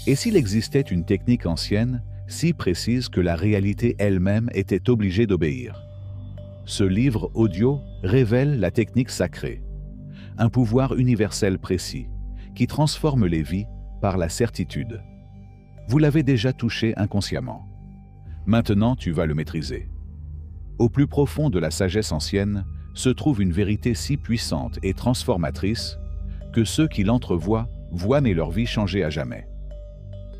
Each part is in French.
Et s'il existait une technique ancienne, si précise que la réalité elle-même était obligée d'obéir? Ce livre audio révèle la technique sacrée, un pouvoir universel précis, qui transforme les vies par la certitude. Vous l'avez déjà touché inconsciemment. Maintenant, tu vas le maîtriser. Au plus profond de la sagesse ancienne se trouve une vérité si puissante et transformatrice que ceux qui l'entrevoient voient leur vie changer à jamais.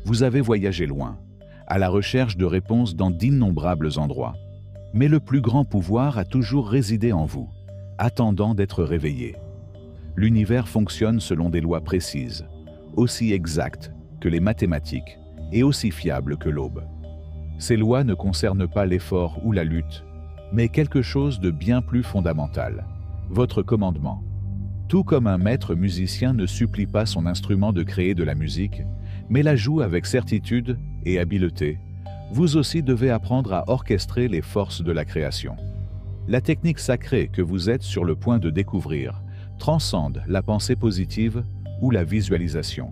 Vous avez voyagé loin, à la recherche de réponses dans d'innombrables endroits. Mais le plus grand pouvoir a toujours résidé en vous, attendant d'être réveillé. L'univers fonctionne selon des lois précises, aussi exactes que les mathématiques et aussi fiables que l'aube. Ces lois ne concernent pas l'effort ou la lutte, mais quelque chose de bien plus fondamental, votre commandement. Tout comme un maître musicien ne supplie pas son instrument de créer de la musique, mais la joue avec certitude et habileté, vous aussi devez apprendre à orchestrer les forces de la création. La technique sacrée que vous êtes sur le point de découvrir transcende la pensée positive ou la visualisation.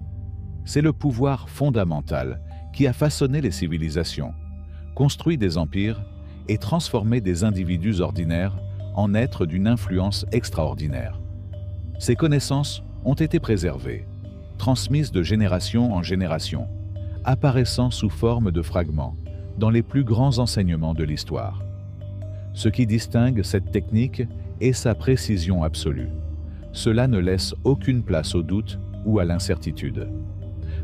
C'est le pouvoir fondamental qui a façonné les civilisations, construit des empires et transformé des individus ordinaires en êtres d'une influence extraordinaire. Ces connaissances ont été préservées, transmises de génération en génération, apparaissant sous forme de fragments dans les plus grands enseignements de l'histoire. Ce qui distingue cette technique est sa précision absolue. Cela ne laisse aucune place au doute ou à l'incertitude.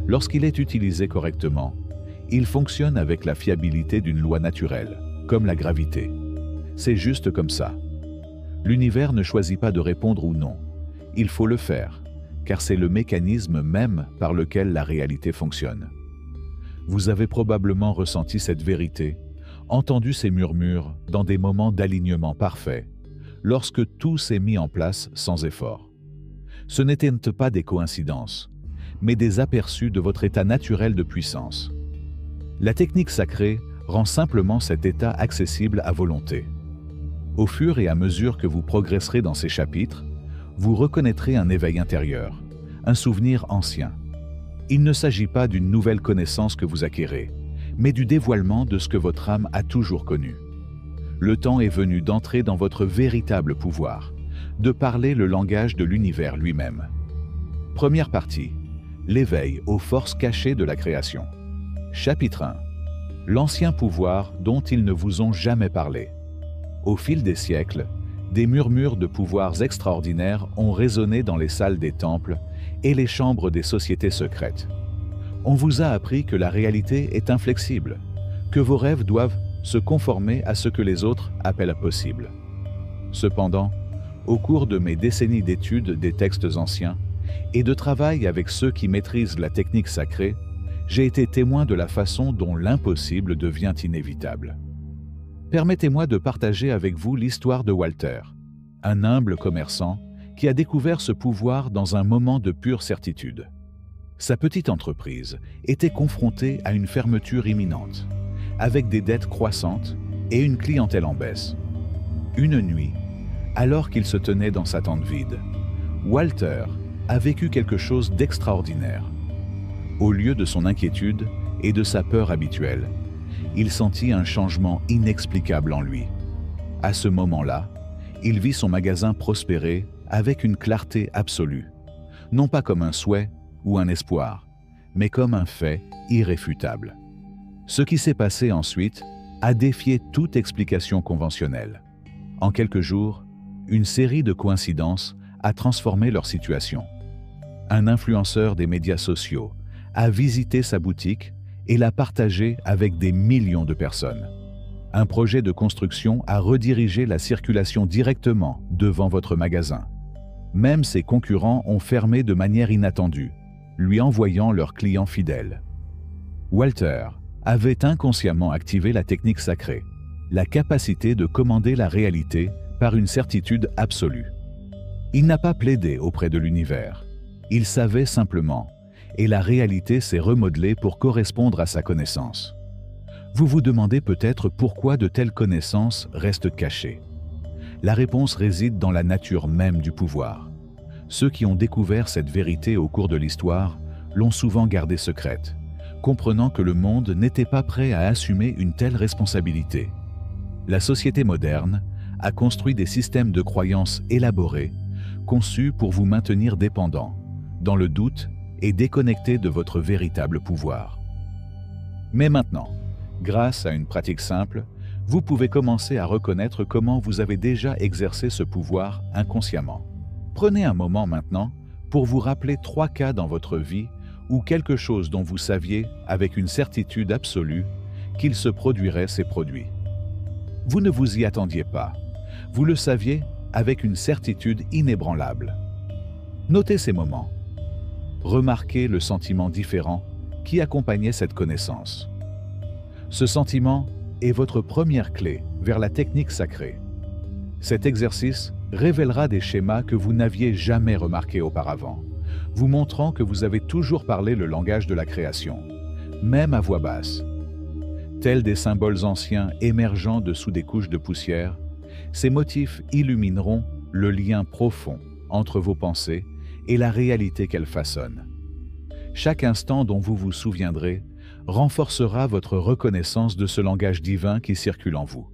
Lorsqu'il est utilisé correctement, il fonctionne avec la fiabilité d'une loi naturelle, comme la gravité. C'est juste comme ça. L'univers ne choisit pas de répondre ou non. Il faut le faire, car c'est le mécanisme même par lequel la réalité fonctionne. Vous avez probablement ressenti cette vérité, entendu ces murmures dans des moments d'alignement parfait, lorsque tout s'est mis en place sans effort. Ce n'étaient pas des coïncidences, mais des aperçus de votre état naturel de puissance. La technique sacrée rend simplement cet état accessible à volonté. Au fur et à mesure que vous progresserez dans ces chapitres, vous reconnaîtrez un éveil intérieur, un souvenir ancien. Il ne s'agit pas d'une nouvelle connaissance que vous acquérez, mais du dévoilement de ce que votre âme a toujours connu. Le temps est venu d'entrer dans votre véritable pouvoir, de parler le langage de l'univers lui-même. Première partie, l'éveil aux forces cachées de la création. Chapitre 1. L'ancien pouvoir dont ils ne vous ont jamais parlé. Au fil des siècles, des murmures de pouvoirs extraordinaires ont résonné dans les salles des temples et les chambres des sociétés secrètes. On vous a appris que la réalité est inflexible, que vos rêves doivent se conformer à ce que les autres appellent possible. Cependant, au cours de mes décennies d'études des textes anciens et de travail avec ceux qui maîtrisent la technique sacrée, j'ai été témoin de la façon dont l'impossible devient inévitable. Permettez-moi de partager avec vous l'histoire de Walter, un humble commerçant qui a découvert ce pouvoir dans un moment de pure certitude. Sa petite entreprise était confrontée à une fermeture imminente, avec des dettes croissantes et une clientèle en baisse. Une nuit, alors qu'il se tenait dans sa tente vide, Walter a vécu quelque chose d'extraordinaire. Au lieu de son inquiétude et de sa peur habituelle, il sentit un changement inexplicable en lui. À ce moment-là, il vit son magasin prospérer avec une clarté absolue, non pas comme un souhait ou un espoir, mais comme un fait irréfutable. Ce qui s'est passé ensuite a défié toute explication conventionnelle. En quelques jours, une série de coïncidences a transformé leur situation. Un influenceur des médias sociaux a visité sa boutique et l'a partagée avec des millions de personnes. Un projet de construction a redirigé la circulation directement devant votre magasin. Même ses concurrents ont fermé de manière inattendue, lui envoyant leurs clients fidèles. Walter avait inconsciemment activé la technique sacrée, la capacité de commander la réalité par une certitude absolue. Il n'a pas plaidé auprès de l'univers, il savait simplement, et la réalité s'est remodelée pour correspondre à sa connaissance. Vous vous demandez peut-être pourquoi de telles connaissances restent cachées. La réponse réside dans la nature même du pouvoir. Ceux qui ont découvert cette vérité au cours de l'histoire l'ont souvent gardée secrète, comprenant que le monde n'était pas prêt à assumer une telle responsabilité. La société moderne a construit des systèmes de croyances élaborés, conçus pour vous maintenir dépendant, dans le doute et déconnecté de votre véritable pouvoir. Mais maintenant, grâce à une pratique simple, vous pouvez commencer à reconnaître comment vous avez déjà exercé ce pouvoir inconsciemment. Prenez un moment maintenant pour vous rappeler 3 cas dans votre vie où quelque chose dont vous saviez avec une certitude absolue qu'il se produirait s'est produit. Vous ne vous y attendiez pas. Vous le saviez avec une certitude inébranlable. Notez ces moments. Remarquez le sentiment différent qui accompagnait cette connaissance. Ce sentiment est votre première clé vers la technique sacrée. Cet exercice révélera des schémas que vous n'aviez jamais remarqués auparavant, vous montrant que vous avez toujours parlé le langage de la création, même à voix basse. Tels des symboles anciens émergeant de sous des couches de poussière, ces motifs illumineront le lien profond entre vos pensées et la réalité qu'elles façonnent. Chaque instant dont vous vous souviendrez renforcera votre reconnaissance de ce langage divin qui circule en vous.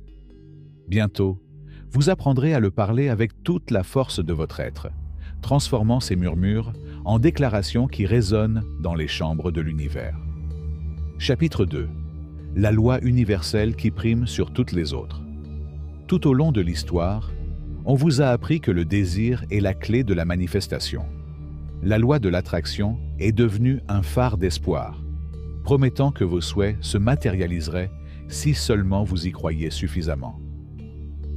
Bientôt, vous apprendrez à le parler avec toute la force de votre être, transformant ces murmures en déclarations qui résonnent dans les chambres de l'univers. Chapitre 2. La loi universelle qui prime sur toutes les autres. Tout au long de l'histoire, on vous a appris que le désir est la clé de la manifestation. La loi de l'attraction est devenue un phare d'espoir, promettant que vos souhaits se matérialiseraient si seulement vous y croyiez suffisamment.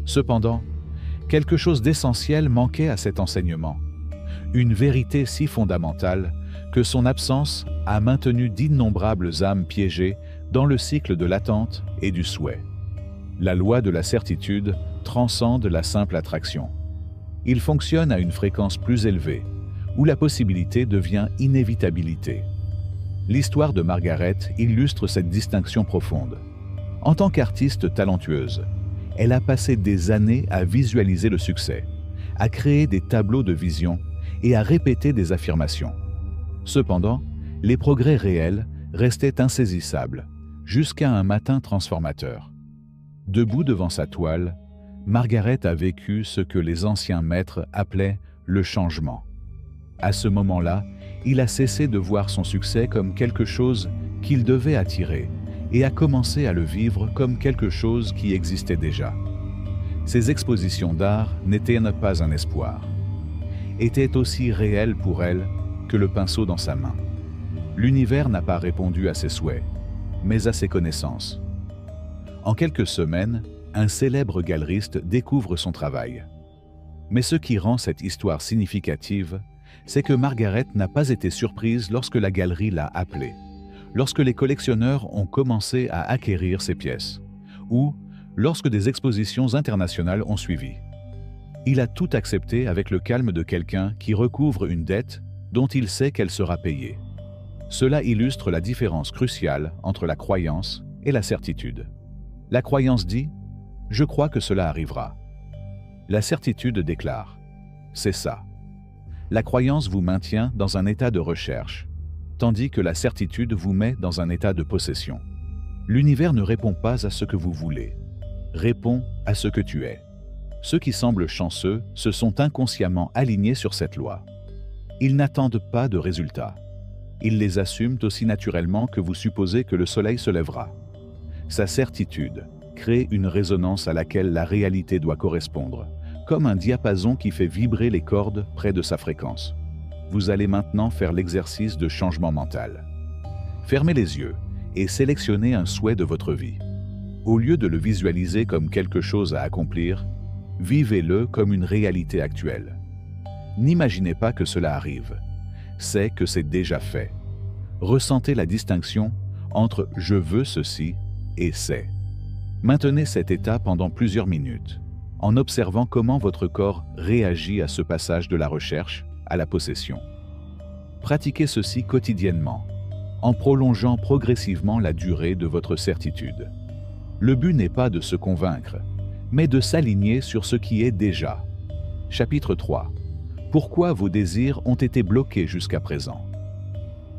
Cependant, quelque chose d'essentiel manquait à cet enseignement, une vérité si fondamentale que son absence a maintenu d'innombrables âmes piégées dans le cycle de l'attente et du souhait. La loi de la certitude transcende la simple attraction. Il fonctionne à une fréquence plus élevée, où la possibilité devient inévitabilité. L'histoire de Margaret illustre cette distinction profonde. En tant qu'artiste talentueuse, elle a passé des années à visualiser le succès, à créer des tableaux de vision et à répéter des affirmations. Cependant, les progrès réels restaient insaisissables, jusqu'à un matin transformateur. Debout devant sa toile, Margaret a vécu ce que les anciens maîtres appelaient le changement. À ce moment-là, il a cessé de voir son succès comme quelque chose qu'il devait attirer et a commencé à le vivre comme quelque chose qui existait déjà. Ses expositions d'art n'étaient pas un espoir, étaient aussi réelles pour elle que le pinceau dans sa main. L'univers n'a pas répondu à ses souhaits, mais à ses connaissances. En quelques semaines, un célèbre galeriste découvre son travail. Mais ce qui rend cette histoire significative, c'est que Margaret n'a pas été surprise lorsque la galerie l'a appelée, lorsque les collectionneurs ont commencé à acquérir ses pièces, ou lorsque des expositions internationales ont suivi. Il a tout accepté avec le calme de quelqu'un qui recouvre une dette dont il sait qu'elle sera payée. Cela illustre la différence cruciale entre la croyance et la certitude. La croyance dit « Je crois que cela arrivera ». La certitude déclare « C'est ça ». La croyance vous maintient dans un état de recherche, tandis que la certitude vous met dans un état de possession. L'univers ne répond pas à ce que vous voulez, répond à ce que tu es. Ceux qui semblent chanceux se sont inconsciemment alignés sur cette loi. Ils n'attendent pas de résultats. Ils les assument aussi naturellement que vous supposez que le soleil se lèvera. Sa certitude crée une résonance à laquelle la réalité doit correspondre, comme un diapason qui fait vibrer les cordes près de sa fréquence. Vous allez maintenant faire l'exercice de changement mental. Fermez les yeux et sélectionnez un souhait de votre vie. Au lieu de le visualiser comme quelque chose à accomplir, vivez-le comme une réalité actuelle. N'imaginez pas que cela arrive. C'est que c'est déjà fait. Ressentez la distinction entre « je veux ceci » et « c'est ». Maintenez cet état pendant plusieurs minutes, en observant comment votre corps réagit à ce passage de la recherche à la possession. Pratiquez ceci quotidiennement, en prolongeant progressivement la durée de votre certitude. Le but n'est pas de se convaincre, mais de s'aligner sur ce qui est déjà. Chapitre 3. Pourquoi vos désirs ont été bloqués jusqu'à présent?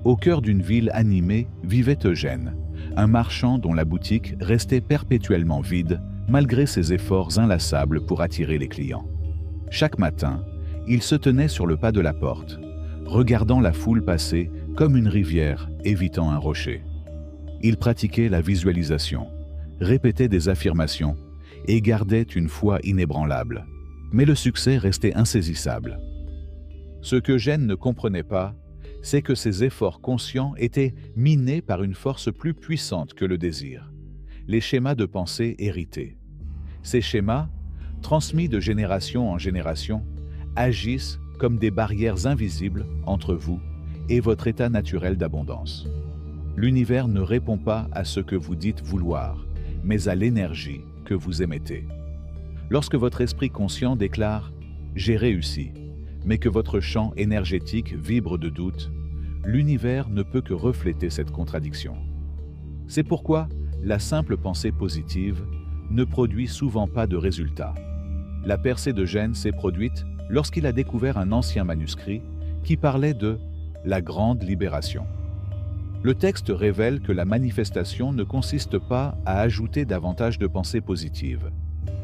Au cœur d'une ville animée vivait Eugène, un marchand dont la boutique restait perpétuellement vide malgré ses efforts inlassables pour attirer les clients. Chaque matin, il se tenait sur le pas de la porte, regardant la foule passer comme une rivière évitant un rocher. Il pratiquait la visualisation, répétait des affirmations et gardait une foi inébranlable. Mais le succès restait insaisissable. Ce qu'Eugène ne comprenait pas, c'est que ses efforts conscients étaient minés par une force plus puissante que le désir, les schémas de pensée hérités. Ces schémas, transmis de génération en génération, agissent comme des barrières invisibles entre vous et votre état naturel d'abondance. L'univers ne répond pas à ce que vous dites vouloir, mais à l'énergie que vous émettez. Lorsque votre esprit conscient déclare « j'ai réussi », mais que votre champ énergétique vibre de doute, l'univers ne peut que refléter cette contradiction. C'est pourquoi la simple pensée positive ne produit souvent pas de résultats. La percée d'Eugène s'est produite lorsqu'il a découvert un ancien manuscrit qui parlait de « la grande libération ». Le texte révèle que la manifestation ne consiste pas à ajouter davantage de pensées positives,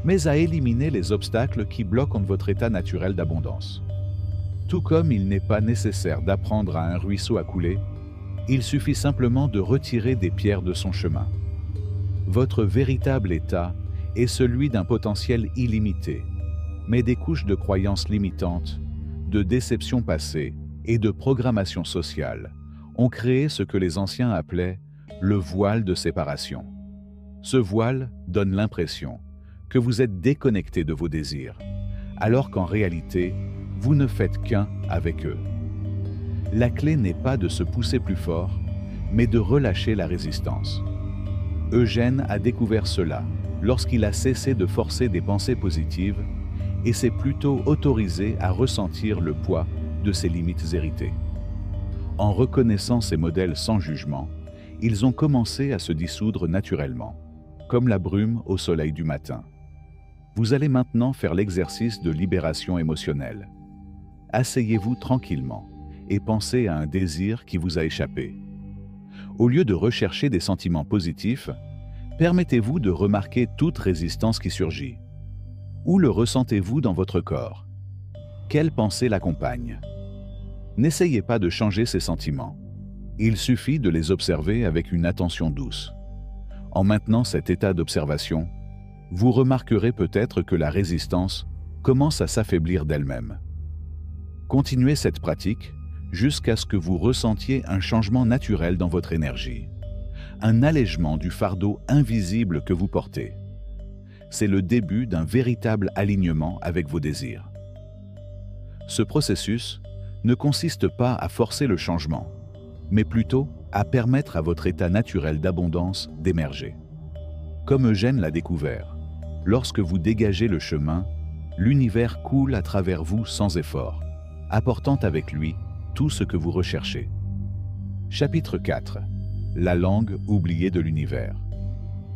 mais à éliminer les obstacles qui bloquent votre état naturel d'abondance. Tout comme il n'est pas nécessaire d'apprendre à un ruisseau à couler, il suffit simplement de retirer des pierres de son chemin. Votre véritable état est celui d'un potentiel illimité, mais des couches de croyances limitantes, de déceptions passées et de programmation sociale ont créé ce que les anciens appelaient le voile de séparation. Ce voile donne l'impression que vous êtes déconnecté de vos désirs, alors qu'en réalité, vous ne faites qu'un avec eux. La clé n'est pas de se pousser plus fort, mais de relâcher la résistance. Eugène a découvert cela lorsqu'il a cessé de forcer des pensées positives et s'est plutôt autorisé à ressentir le poids de ses limites héritées. En reconnaissant ces modèles sans jugement, ils ont commencé à se dissoudre naturellement, comme la brume au soleil du matin. Vous allez maintenant faire l'exercice de libération émotionnelle. Asseyez-vous tranquillement et pensez à un désir qui vous a échappé. Au lieu de rechercher des sentiments positifs, permettez-vous de remarquer toute résistance qui surgit. Où le ressentez-vous dans votre corps? Quelle pensée l'accompagne? N'essayez pas de changer ces sentiments. Il suffit de les observer avec une attention douce. En maintenant cet état d'observation, vous remarquerez peut-être que la résistance commence à s'affaiblir d'elle-même. Continuez cette pratique jusqu'à ce que vous ressentiez un changement naturel dans votre énergie, un allègement du fardeau invisible que vous portez. C'est le début d'un véritable alignement avec vos désirs. Ce processus ne consiste pas à forcer le changement, mais plutôt à permettre à votre état naturel d'abondance d'émerger. Comme Eugène l'a découvert, lorsque vous dégagez le chemin, l'univers coule à travers vous sans effort, apportant avec lui tout ce que vous recherchez. Chapitre 4. La langue oubliée de l'univers.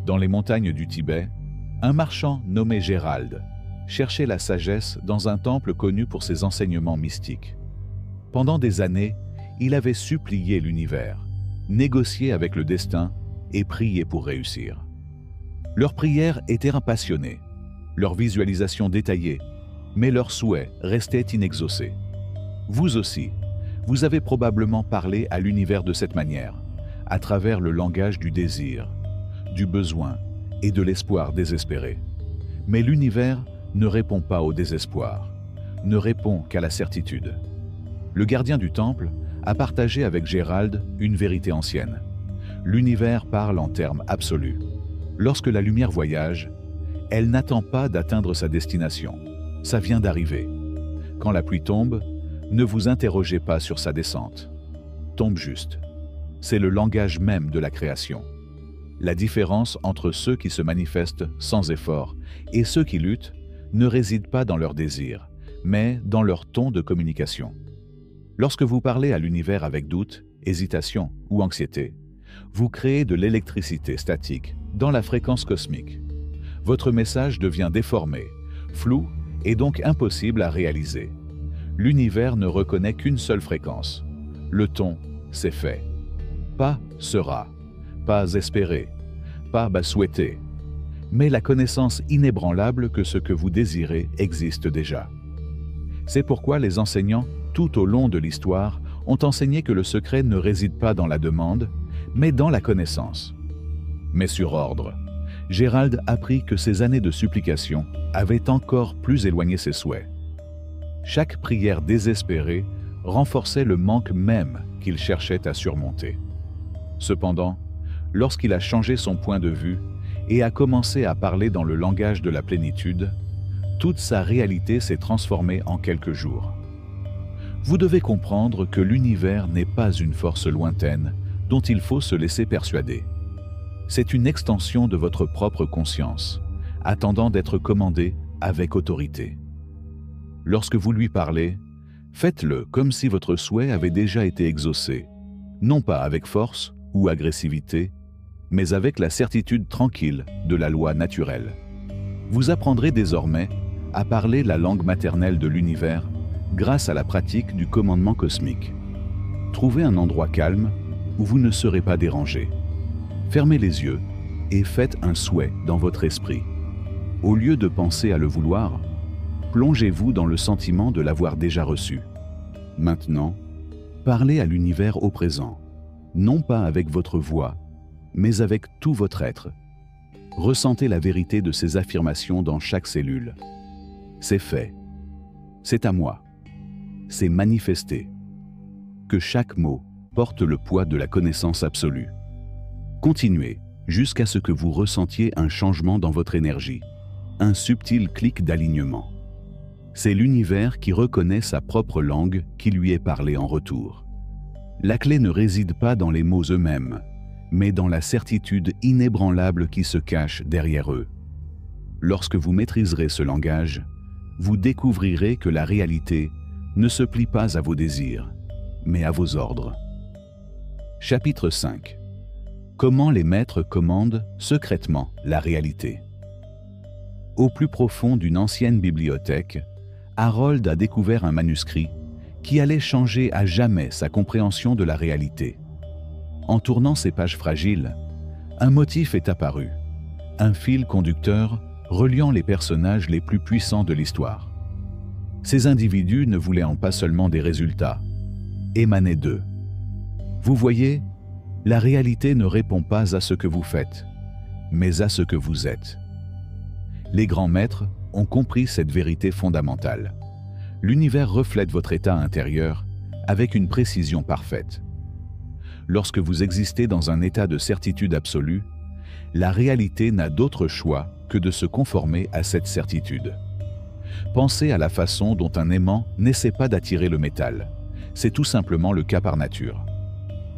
Dans les montagnes du Tibet, un marchand nommé Gérald cherchait la sagesse dans un temple connu pour ses enseignements mystiques. Pendant des années, il avait supplié l'univers, négocié avec le destin et prié pour réussir. Leurs prières étaient impassionnées, leurs visualisations détaillées, mais leurs souhaits restaient inexaucés. Vous aussi, vous avez probablement parlé à l'univers de cette manière, à travers le langage du désir, du besoin et de l'espoir désespéré. Mais l'univers ne répond pas au désespoir, ne répond qu'à la certitude. Le gardien du temple a partagé avec Gérald une vérité ancienne. L'univers parle en termes absolus. Lorsque la lumière voyage, elle n'attend pas d'atteindre sa destination. Ça vient d'arriver. Quand la pluie tombe, ne vous interrogez pas sur sa descente. Tombe juste. C'est le langage même de la création. La différence entre ceux qui se manifestent sans effort et ceux qui luttent ne réside pas dans leur désir, mais dans leur ton de communication. Lorsque vous parlez à l'univers avec doute, hésitation ou anxiété, vous créez de l'électricité statique dans la fréquence cosmique. Votre message devient déformé, flou et donc impossible à réaliser. L'univers ne reconnaît qu'une seule fréquence, le ton c'est fait. Pas sera, pas espérer, pas souhaiter, mais la connaissance inébranlable que ce que vous désirez existe déjà. C'est pourquoi les enseignants, tout au long de l'histoire, ont enseigné que le secret ne réside pas dans la demande, mais dans la connaissance. Mais sur ordre, Gérald apprit que ses années de supplication avaient encore plus éloigné ses souhaits. Chaque prière désespérée renforçait le manque même qu'il cherchait à surmonter. Cependant, lorsqu'il a changé son point de vue et a commencé à parler dans le langage de la plénitude, toute sa réalité s'est transformée en quelques jours. Vous devez comprendre que l'univers n'est pas une force lointaine dont il faut se laisser persuader. C'est une extension de votre propre conscience, attendant d'être commandée avec autorité. Lorsque vous lui parlez, faites-le comme si votre souhait avait déjà été exaucé, non pas avec force ou agressivité, mais avec la certitude tranquille de la loi naturelle. Vous apprendrez désormais à parler la langue maternelle de l'univers grâce à la pratique du commandement cosmique. Trouvez un endroit calme où vous ne serez pas dérangé. Fermez les yeux et faites un souhait dans votre esprit. Au lieu de penser à le vouloir, plongez-vous dans le sentiment de l'avoir déjà reçu. Maintenant, parlez à l'univers au présent, non pas avec votre voix, mais avec tout votre être. Ressentez la vérité de ces affirmations dans chaque cellule. C'est fait. C'est à moi. C'est manifesté. Que chaque mot porte le poids de la connaissance absolue. Continuez jusqu'à ce que vous ressentiez un changement dans votre énergie, un subtil clic d'alignement. C'est l'univers qui reconnaît sa propre langue qui lui est parlée en retour. La clé ne réside pas dans les mots eux-mêmes, mais dans la certitude inébranlable qui se cache derrière eux. Lorsque vous maîtriserez ce langage, vous découvrirez que la réalité ne se plie pas à vos désirs, mais à vos ordres. Chapitre 5. Comment les maîtres commandent secrètement la réalité. Au plus profond d'une ancienne bibliothèque, Harold a découvert un manuscrit qui allait changer à jamais sa compréhension de la réalité. En tournant ces pages fragiles, un motif est apparu, un fil conducteur reliant les personnages les plus puissants de l'histoire. Ces individus ne voulaient pas seulement des résultats, émanaient d'eux. Vous voyez, la réalité ne répond pas à ce que vous faites, mais à ce que vous êtes. Les grands maîtres ont compris cette vérité fondamentale. L'univers reflète votre état intérieur avec une précision parfaite. Lorsque vous existez dans un état de certitude absolue, la réalité n'a d'autre choix que de se conformer à cette certitude. Pensez à la façon dont un aimant n'essaie pas d'attirer le métal. C'est tout simplement le cas par nature.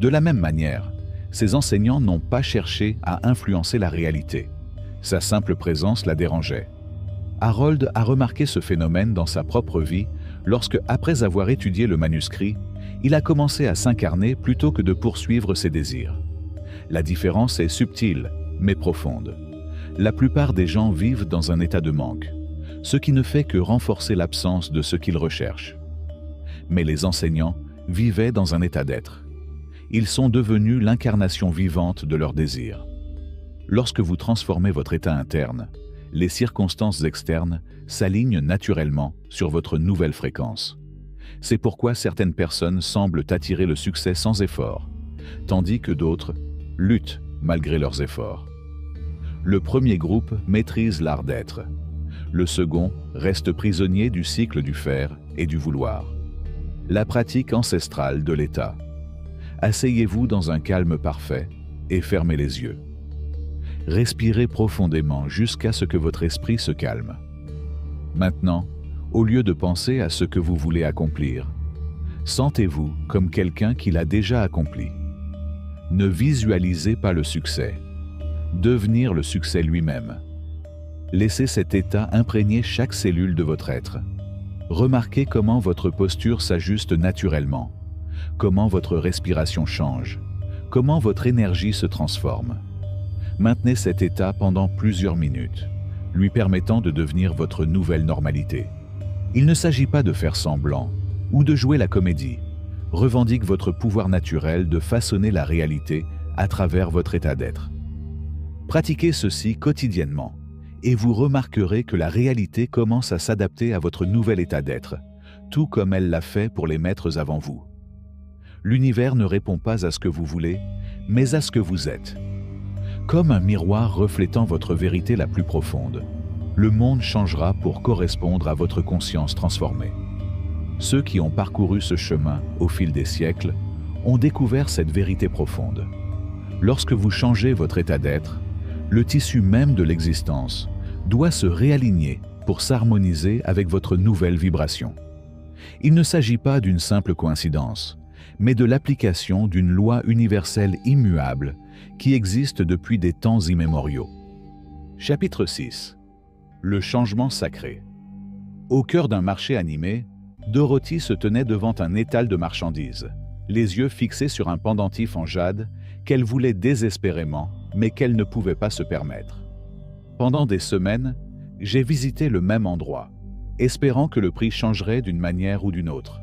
De la même manière, ces enseignants n'ont pas cherché à influencer la réalité. Sa simple présence la dérangeait. Harold a remarqué ce phénomène dans sa propre vie lorsque, après avoir étudié le manuscrit, il a commencé à s'incarner plutôt que de poursuivre ses désirs. La différence est subtile, mais profonde. La plupart des gens vivent dans un état de manque, ce qui ne fait que renforcer l'absence de ce qu'ils recherchent. Mais les enseignants vivaient dans un état d'être. Ils sont devenus l'incarnation vivante de leurs désirs. Lorsque vous transformez votre état interne, les circonstances externes s'alignent naturellement sur votre nouvelle fréquence. C'est pourquoi certaines personnes semblent attirer le succès sans effort, tandis que d'autres luttent malgré leurs efforts. Le premier groupe maîtrise l'art d'être. Le second reste prisonnier du cycle du faire et du vouloir. La pratique ancestrale de l'état. Asseyez-vous dans un calme parfait et fermez les yeux. Respirez profondément jusqu'à ce que votre esprit se calme. Maintenant, au lieu de penser à ce que vous voulez accomplir, sentez-vous comme quelqu'un qui l'a déjà accompli. Ne visualisez pas le succès. Devenir le succès lui-même. Laissez cet état imprégner chaque cellule de votre être. Remarquez comment votre posture s'ajuste naturellement, comment votre respiration change, comment votre énergie se transforme. Maintenez cet état pendant plusieurs minutes, lui permettant de devenir votre nouvelle normalité. Il ne s'agit pas de faire semblant ou de jouer la comédie. revendique votre pouvoir naturel de façonner la réalité à travers votre état d'être. Pratiquez ceci quotidiennement et vous remarquerez que la réalité commence à s'adapter à votre nouvel état d'être, tout comme elle l'a fait pour les maîtres avant vous. L'univers ne répond pas à ce que vous voulez, mais à ce que vous êtes. Comme un miroir reflétant votre vérité la plus profonde, le monde changera pour correspondre à votre conscience transformée. Ceux qui ont parcouru ce chemin au fil des siècles ont découvert cette vérité profonde. Lorsque vous changez votre état d'être, le tissu même de l'existence doit se réaligner pour s'harmoniser avec votre nouvelle vibration. Il ne s'agit pas d'une simple coïncidence, mais de l'application d'une loi universelle immuable qui existe depuis des temps immémoriaux. Chapitre 6. Le changement sacré. Au cœur d'un marché animé, Dorothy se tenait devant un étal de marchandises, les yeux fixés sur un pendentif en jade qu'elle voulait désespérément, mais qu'elle ne pouvait pas se permettre. Pendant des semaines, j'ai visité le même endroit, espérant que le prix changerait d'une manière ou d'une autre.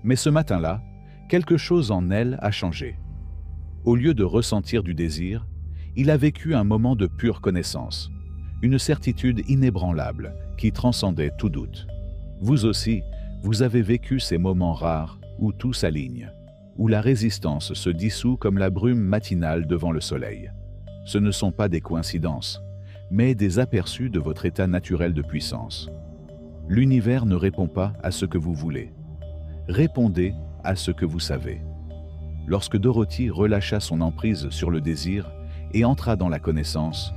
Mais ce matin-là, quelque chose en elle a changé. Au lieu de ressentir du désir, il a vécu un moment de pure connaissance, une certitude inébranlable qui transcendait tout doute. Vous aussi, vous avez vécu ces moments rares où tout s'aligne, où la résistance se dissout comme la brume matinale devant le soleil. Ce ne sont pas des coïncidences, mais des aperçus de votre état naturel de puissance. L'univers ne répond pas à ce que vous voulez. Répondez à ce que vous savez. Lorsque Dorothy relâcha son emprise sur le désir et entra dans la connaissance,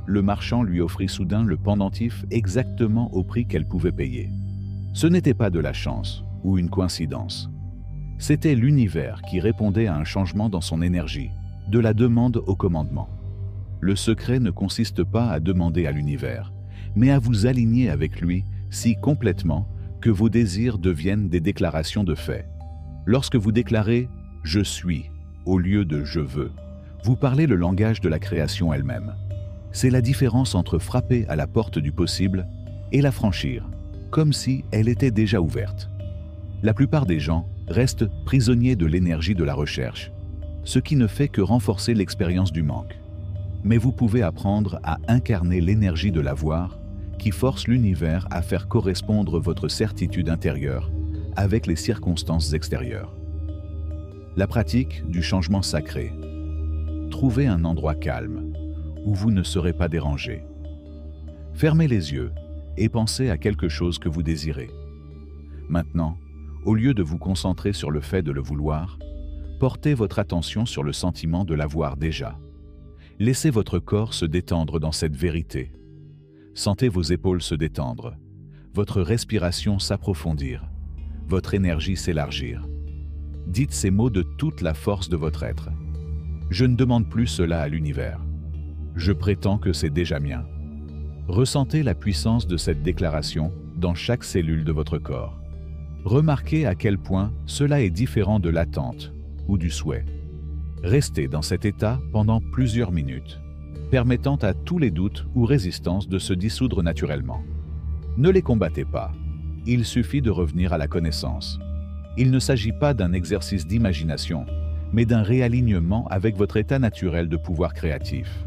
le marchand lui offrit soudain le pendentif exactement au prix qu'elle pouvait payer. Ce n'était pas de la chance ou une coïncidence. C'était l'univers qui répondait à un changement dans son énergie, de la demande au commandement. Le secret ne consiste pas à demander à l'univers, mais à vous aligner avec lui si complètement que vos désirs deviennent des déclarations de fait. Lorsque vous déclarez « je suis » au lieu de « je veux », vous parlez le langage de la création elle-même. C'est la différence entre frapper à la porte du possible et la franchir, comme si elle était déjà ouverte. La plupart des gens restent prisonniers de l'énergie de la recherche, ce qui ne fait que renforcer l'expérience du manque. Mais vous pouvez apprendre à incarner l'énergie de l'avoir qui force l'univers à faire correspondre votre certitude intérieure avec les circonstances extérieures. La pratique du changement sacré. Trouvez un endroit calme où vous ne serez pas dérangé. Fermez les yeux et pensez à quelque chose que vous désirez. Maintenant, au lieu de vous concentrer sur le fait de le vouloir, portez votre attention sur le sentiment de l'avoir déjà. Laissez votre corps se détendre dans cette vérité. Sentez vos épaules se détendre, votre respiration s'approfondir, votre énergie s'élargir. Dites ces mots de toute la force de votre être. Je ne demande plus cela à l'univers. Je prétends que c'est déjà mien. Ressentez la puissance de cette déclaration dans chaque cellule de votre corps. Remarquez à quel point cela est différent de l'attente ou du souhait. Restez dans cet état pendant plusieurs minutes, permettant à tous les doutes ou résistances de se dissoudre naturellement. Ne les combattez pas, il suffit de revenir à la connaissance. Il ne s'agit pas d'un exercice d'imagination, mais d'un réalignement avec votre état naturel de pouvoir créatif.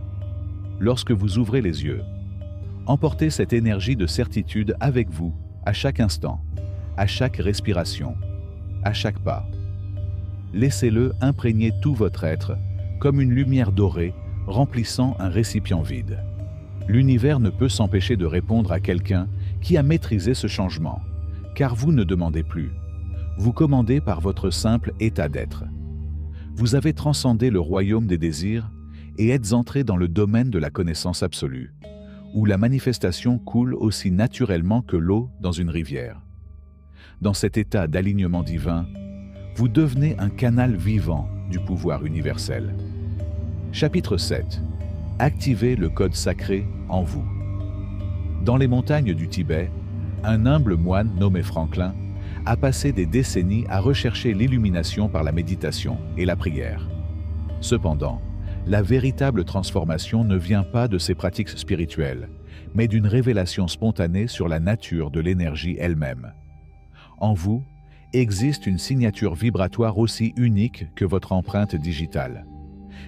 Lorsque vous ouvrez les yeux, emportez cette énergie de certitude avec vous à chaque instant, à chaque respiration, à chaque pas. Laissez-le imprégner tout votre être, comme une lumière dorée remplissant un récipient vide. L'univers ne peut s'empêcher de répondre à quelqu'un qui a maîtrisé ce changement, car vous ne demandez plus. Vous commandez par votre simple état d'être. Vous avez transcendé le royaume des désirs et êtes entré dans le domaine de la connaissance absolue, où la manifestation coule aussi naturellement que l'eau dans une rivière. Dans cet état d'alignement divin, vous devenez un canal vivant du pouvoir universel. Chapitre 7. Activez le code sacré en vous. Dans les montagnes du Tibet, un humble moine nommé Franklin a passé des décennies à rechercher l'illumination par la méditation et la prière. Cependant, la véritable transformation ne vient pas de ces pratiques spirituelles, mais d'une révélation spontanée sur la nature de l'énergie elle-même. En vous, existe une signature vibratoire aussi unique que votre empreinte digitale.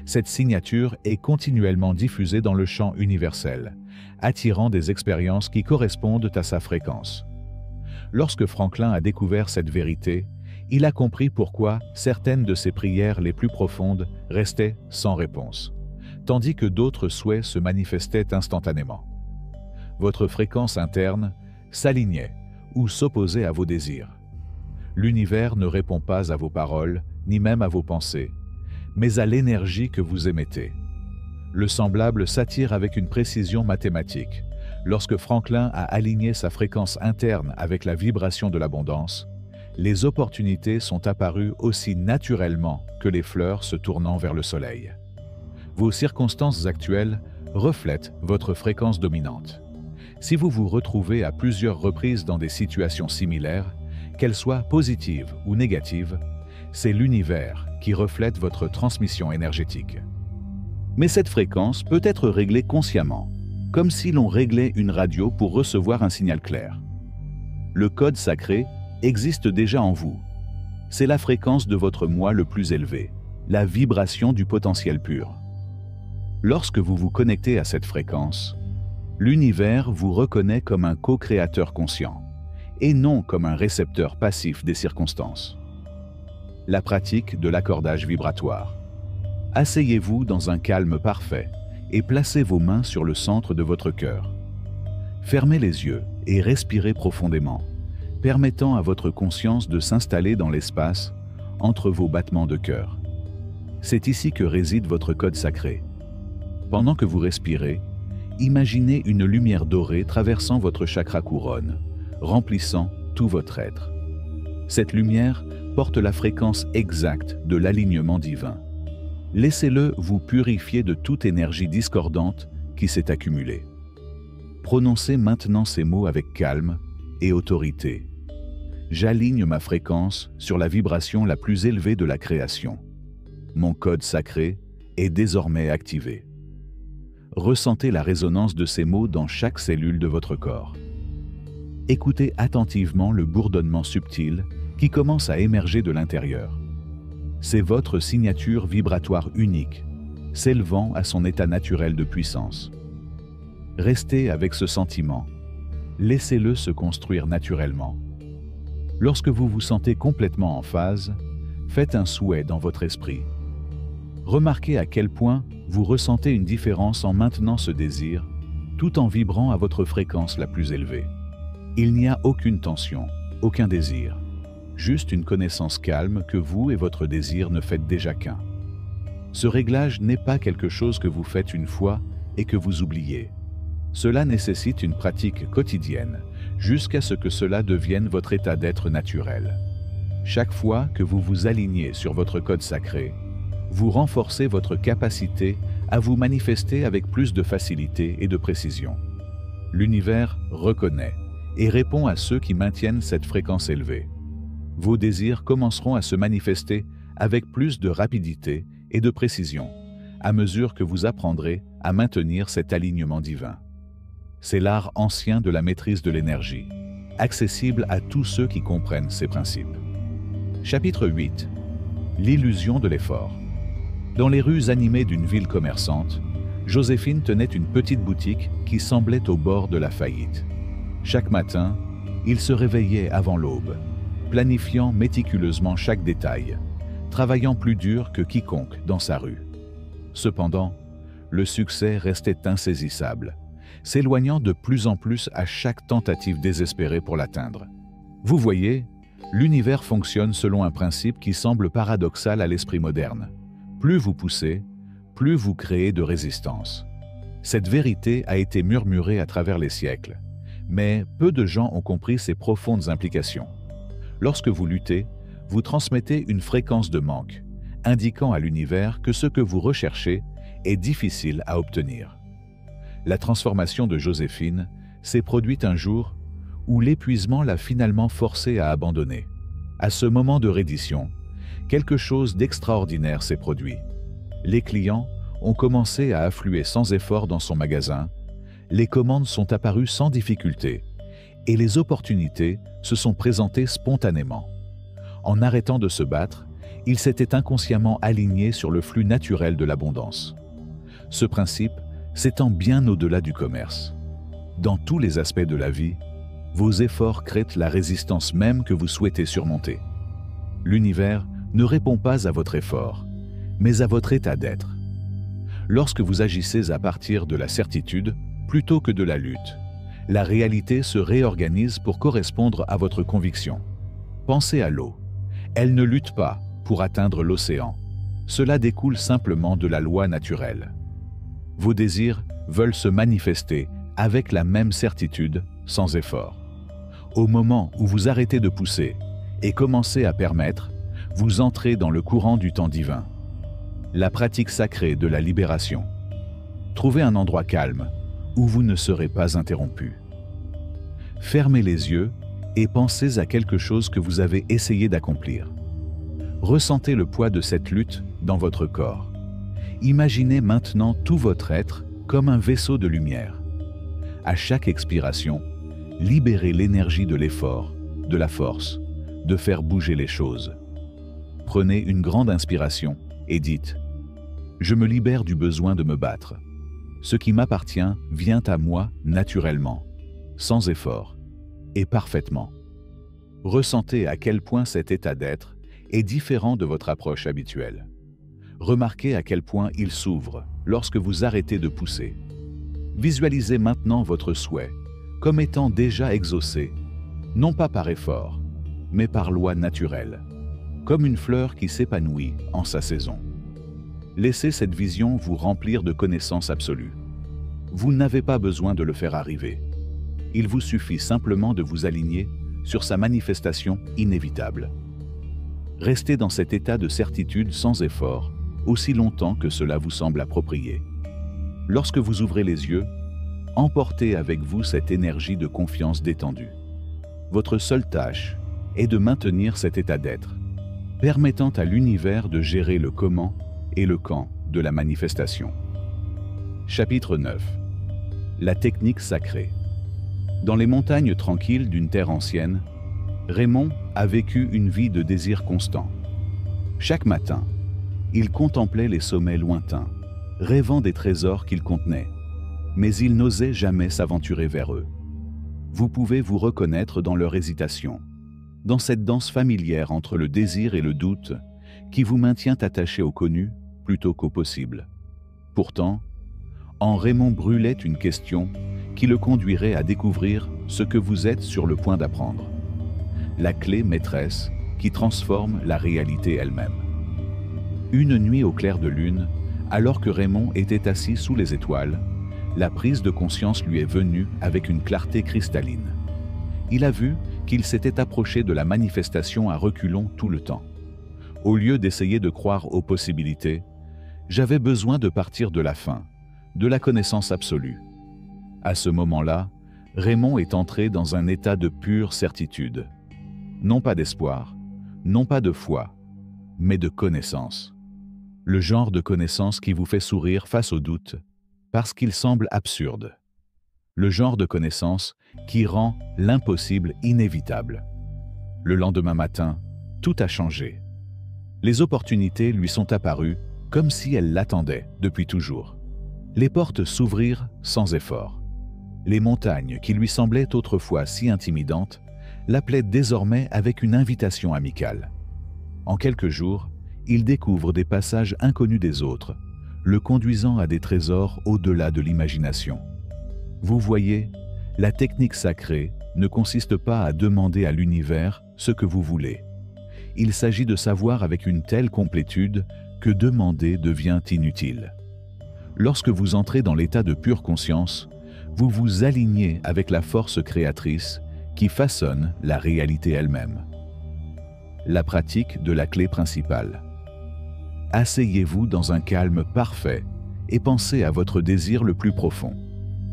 Cette signature est continuellement diffusée dans le champ universel, attirant des expériences qui correspondent à sa fréquence. Lorsque Franklin a découvert cette vérité, il a compris pourquoi certaines de ses prières les plus profondes restaient sans réponse, tandis que d'autres souhaits se manifestaient instantanément. Votre fréquence interne s'alignait ou s'opposait à vos désirs. L'univers ne répond pas à vos paroles, ni même à vos pensées, mais à l'énergie que vous émettez. Le semblable s'attire avec une précision mathématique. Lorsque Franklin a aligné sa fréquence interne avec la vibration de l'abondance, les opportunités sont apparues aussi naturellement que les fleurs se tournant vers le soleil. Vos circonstances actuelles reflètent votre fréquence dominante. Si vous vous retrouvez à plusieurs reprises dans des situations similaires, qu'elles soient positives ou négatives, c'est l'univers qui reflète votre transmission énergétique. Mais cette fréquence peut être réglée consciemment, comme si l'on réglait une radio pour recevoir un signal clair. Le code sacré existe déjà en vous. C'est la fréquence de votre moi le plus élevé, la vibration du potentiel pur. Lorsque vous vous connectez à cette fréquence, l'univers vous reconnaît comme un co-créateur conscient, et non comme un récepteur passif des circonstances. La pratique de l'accordage vibratoire. Asseyez-vous dans un calme parfait et placez vos mains sur le centre de votre cœur. Fermez les yeux et respirez profondément, permettant à votre conscience de s'installer dans l'espace entre vos battements de cœur. C'est ici que réside votre code sacré. Pendant que vous respirez, imaginez une lumière dorée traversant votre chakra couronne, remplissant tout votre être. Cette lumière porte la fréquence exacte de l'alignement divin. Laissez-le vous purifier de toute énergie discordante qui s'est accumulée. Prononcez maintenant ces mots avec calme et autorité. J'aligne ma fréquence sur la vibration la plus élevée de la création. Mon code sacré est désormais activé. Ressentez la résonance de ces mots dans chaque cellule de votre corps. Écoutez attentivement le bourdonnement subtil qui commence à émerger de l'intérieur. C'est votre signature vibratoire unique, s'élevant à son état naturel de puissance. Restez avec ce sentiment. Laissez-le se construire naturellement. Lorsque vous vous sentez complètement en phase, faites un souhait dans votre esprit. Remarquez à quel point vous ressentez une différence en maintenant ce désir, tout en vibrant à votre fréquence la plus élevée. Il n'y a aucune tension, aucun désir. Juste une connaissance calme que vous et votre désir ne faites déjà qu'un. Ce réglage n'est pas quelque chose que vous faites une fois et que vous oubliez. Cela nécessite une pratique quotidienne, jusqu'à ce que cela devienne votre état d'être naturel. Chaque fois que vous vous alignez sur votre code sacré, vous renforcez votre capacité à vous manifester avec plus de facilité et de précision. L'univers reconnaît et répond à ceux qui maintiennent cette fréquence élevée. Vos désirs commenceront à se manifester avec plus de rapidité et de précision, à mesure que vous apprendrez à maintenir cet alignement divin. C'est l'art ancien de la maîtrise de l'énergie, accessible à tous ceux qui comprennent ces principes. Chapitre 8. L'illusion de l'effort. Dans les rues animées d'une ville commerçante, Joséphine tenait une petite boutique qui semblait au bord de la faillite. Chaque matin, il se réveillait avant l'aube, planifiant méticuleusement chaque détail, travaillant plus dur que quiconque dans sa rue. Cependant, le succès restait insaisissable, s'éloignant de plus en plus à chaque tentative désespérée pour l'atteindre. Vous voyez, l'univers fonctionne selon un principe qui semble paradoxal à l'esprit moderne. Plus vous poussez, plus vous créez de résistance. Cette vérité a été murmurée à travers les siècles, mais peu de gens ont compris ses profondes implications. Lorsque vous luttez, vous transmettez une fréquence de manque, indiquant à l'univers que ce que vous recherchez est difficile à obtenir. La transformation de Joséphine s'est produite un jour où l'épuisement l'a finalement forcée à abandonner. À ce moment de reddition, quelque chose d'extraordinaire s'est produit. Les clients ont commencé à affluer sans effort dans son magasin, les commandes sont apparues sans difficulté et les opportunités se sont présentées spontanément. En arrêtant de se battre, il s'était inconsciemment aligné sur le flux naturel de l'abondance. Ce principe s'étend bien au-delà du commerce. Dans tous les aspects de la vie, vos efforts créent la résistance même que vous souhaitez surmonter. L'univers ne répond pas à votre effort, mais à votre état d'être. Lorsque vous agissez à partir de la certitude plutôt que de la lutte, la réalité se réorganise pour correspondre à votre conviction. Pensez à l'eau. Elle ne lutte pas pour atteindre l'océan. Cela découle simplement de la loi naturelle. Vos désirs veulent se manifester avec la même certitude, sans effort. Au moment où vous arrêtez de pousser et commencez à permettre, vous entrez dans le courant du temps divin. La pratique sacrée de la libération. Trouvez un endroit calme où vous ne serez pas interrompu. Fermez les yeux et pensez à quelque chose que vous avez essayé d'accomplir. Ressentez le poids de cette lutte dans votre corps. Imaginez maintenant tout votre être comme un vaisseau de lumière. À chaque expiration, libérez l'énergie de l'effort, de la force, de faire bouger les choses. Prenez une grande inspiration et dites « Je me libère du besoin de me battre. Ce qui m'appartient vient à moi naturellement, sans effort, et parfaitement. » Ressentez à quel point cet état d'être est différent de votre approche habituelle. Remarquez à quel point il s'ouvre lorsque vous arrêtez de pousser. Visualisez maintenant votre souhait comme étant déjà exaucé, non pas par effort, mais par loi naturelle, comme une fleur qui s'épanouit en sa saison. Laissez cette vision vous remplir de connaissances absolues. Vous n'avez pas besoin de le faire arriver. Il vous suffit simplement de vous aligner sur sa manifestation inévitable. Restez dans cet état de certitude sans effort, aussi longtemps que cela vous semble approprié. Lorsque vous ouvrez les yeux, emportez avec vous cette énergie de confiance détendue. Votre seule tâche est de maintenir cet état d'être, permettant à l'univers de gérer le comment et le quand de la manifestation. Chapitre 9. La technique sacrée. Dans les montagnes tranquilles d'une terre ancienne, Raymond a vécu une vie de désir constant. Chaque matin, il contemplait les sommets lointains, rêvant des trésors qu'ils contenaient, mais il n'osait jamais s'aventurer vers eux. Vous pouvez vous reconnaître dans leur hésitation, dans cette danse familière entre le désir et le doute qui vous maintient attaché au connu plutôt qu'au possible. Pourtant, en Raymond brûlait une question qui le conduirait à découvrir ce que vous êtes sur le point d'apprendre. La clé maîtresse qui transforme la réalité elle-même. Une nuit au clair de lune, alors que Raymond était assis sous les étoiles, la prise de conscience lui est venue avec une clarté cristalline. Il a vu qu'il s'était approché de la manifestation à reculons tout le temps. Au lieu d'essayer de croire aux possibilités, j'avais besoin de partir de la fin, de la connaissance absolue. À ce moment-là, Raymond est entré dans un état de pure certitude. Non pas d'espoir, non pas de foi, mais de connaissance. Le genre de connaissance qui vous fait sourire face au doute, parce qu'il semble absurde. Le genre de connaissance qui rend l'impossible inévitable. Le lendemain matin, tout a changé. Les opportunités lui sont apparues comme si elles l'attendaient depuis toujours. Les portes s'ouvrirent sans effort. Les montagnes qui lui semblaient autrefois si intimidantes l'appelaient désormais avec une invitation amicale. En quelques jours, il découvre des passages inconnus des autres, le conduisant à des trésors au-delà de l'imagination. Vous voyez, la technique sacrée ne consiste pas à demander à l'univers ce que vous voulez. Il s'agit de savoir avec une telle complétude que demander devient inutile. Lorsque vous entrez dans l'état de pure conscience, vous vous alignez avec la force créatrice qui façonne la réalité elle-même. La pratique de la clé principale. Asseyez-vous dans un calme parfait et pensez à votre désir le plus profond.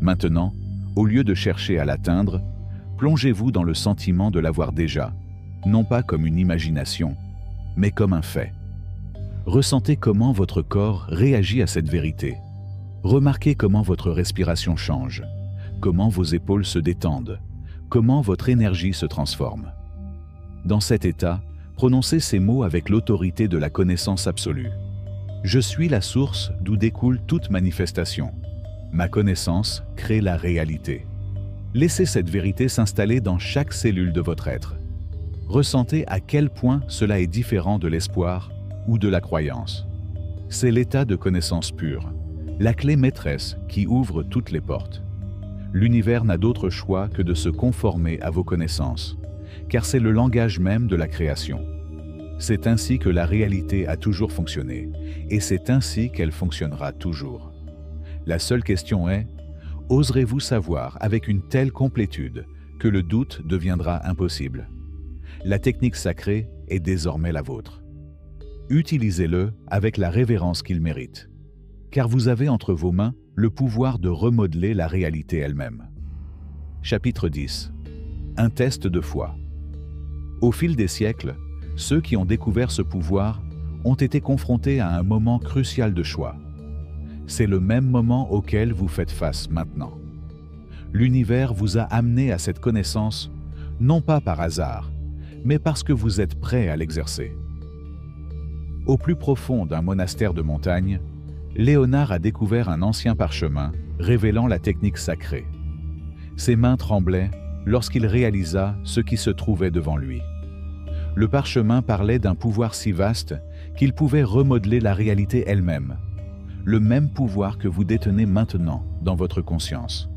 Maintenant, au lieu de chercher à l'atteindre, plongez-vous dans le sentiment de l'avoir déjà, non pas comme une imagination, mais comme un fait. Ressentez comment votre corps réagit à cette vérité. Remarquez comment votre respiration change, comment vos épaules se détendent, comment votre énergie se transforme. Dans cet état, prononcez ces mots avec l'autorité de la connaissance absolue. Je suis la source d'où découle toute manifestation. Ma connaissance crée la réalité. Laissez cette vérité s'installer dans chaque cellule de votre être. Ressentez à quel point cela est différent de l'espoir ou de la croyance. C'est l'état de connaissance pure, la clé maîtresse qui ouvre toutes les portes. L'univers n'a d'autre choix que de se conformer à vos connaissances, car c'est le langage même de la création. C'est ainsi que la réalité a toujours fonctionné, et c'est ainsi qu'elle fonctionnera toujours. La seule question est, oserez-vous savoir avec une telle complétude que le doute deviendra impossible? La technique sacrée est désormais la vôtre. Utilisez-le avec la révérence qu'il mérite, car vous avez entre vos mains le pouvoir de remodeler la réalité elle-même. Chapitre 10. Un test de foi. Au fil des siècles, ceux qui ont découvert ce pouvoir ont été confrontés à un moment crucial de choix. C'est le même moment auquel vous faites face maintenant. L'univers vous a amené à cette connaissance, non pas par hasard, mais parce que vous êtes prêt à l'exercer. Au plus profond d'un monastère de montagne, Léonard a découvert un ancien parchemin révélant la technique sacrée. Ses mains tremblaient lorsqu'il réalisa ce qui se trouvait devant lui. Le parchemin parlait d'un pouvoir si vaste qu'il pouvait remodeler la réalité elle-même, le même pouvoir que vous détenez maintenant dans votre conscience.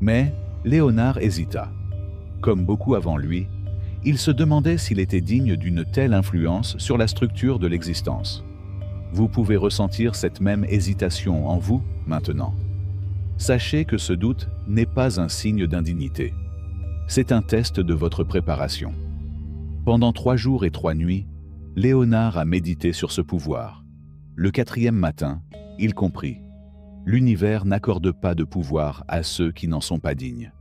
Mais Léonard hésita. Comme beaucoup avant lui, il se demandait s'il était digne d'une telle influence sur la structure de l'existence. Vous pouvez ressentir cette même hésitation en vous maintenant. Sachez que ce doute n'est pas un signe d'indignité. C'est un test de votre préparation. Pendant 3 jours et 3 nuits, Léonard a médité sur ce pouvoir. Le 4e matin, il comprit. L'univers n'accorde pas de pouvoir à ceux qui n'en sont pas dignes.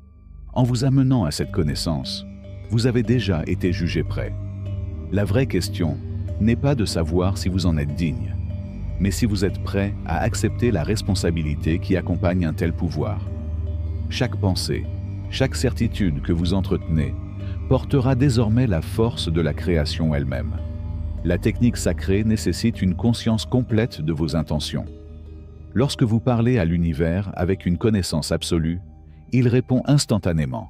En vous amenant à cette connaissance, vous avez déjà été jugé prêt. La vraie question n'est pas de savoir si vous en êtes digne, mais si vous êtes prêt à accepter la responsabilité qui accompagne un tel pouvoir. Chaque pensée, chaque certitude que vous entretenez portera désormais la force de la création elle-même. La technique sacrée nécessite une conscience complète de vos intentions. Lorsque vous parlez à l'univers avec une connaissance absolue, il répond instantanément.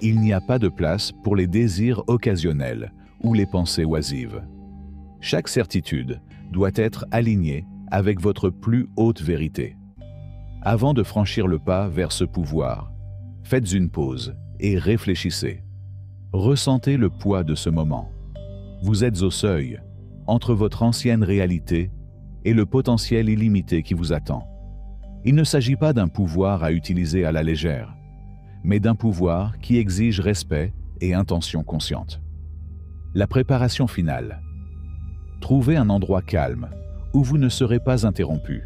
Il n'y a pas de place pour les désirs occasionnels ou les pensées oisives. Chaque certitude doit être alignée avec votre plus haute vérité. Avant de franchir le pas vers ce pouvoir, faites une pause et réfléchissez. Ressentez le poids de ce moment. Vous êtes au seuil, entre votre ancienne réalité et le potentiel illimité qui vous attend. Il ne s'agit pas d'un pouvoir à utiliser à la légère, mais d'un pouvoir qui exige respect et intention consciente. La préparation finale. Trouvez un endroit calme, où vous ne serez pas interrompu.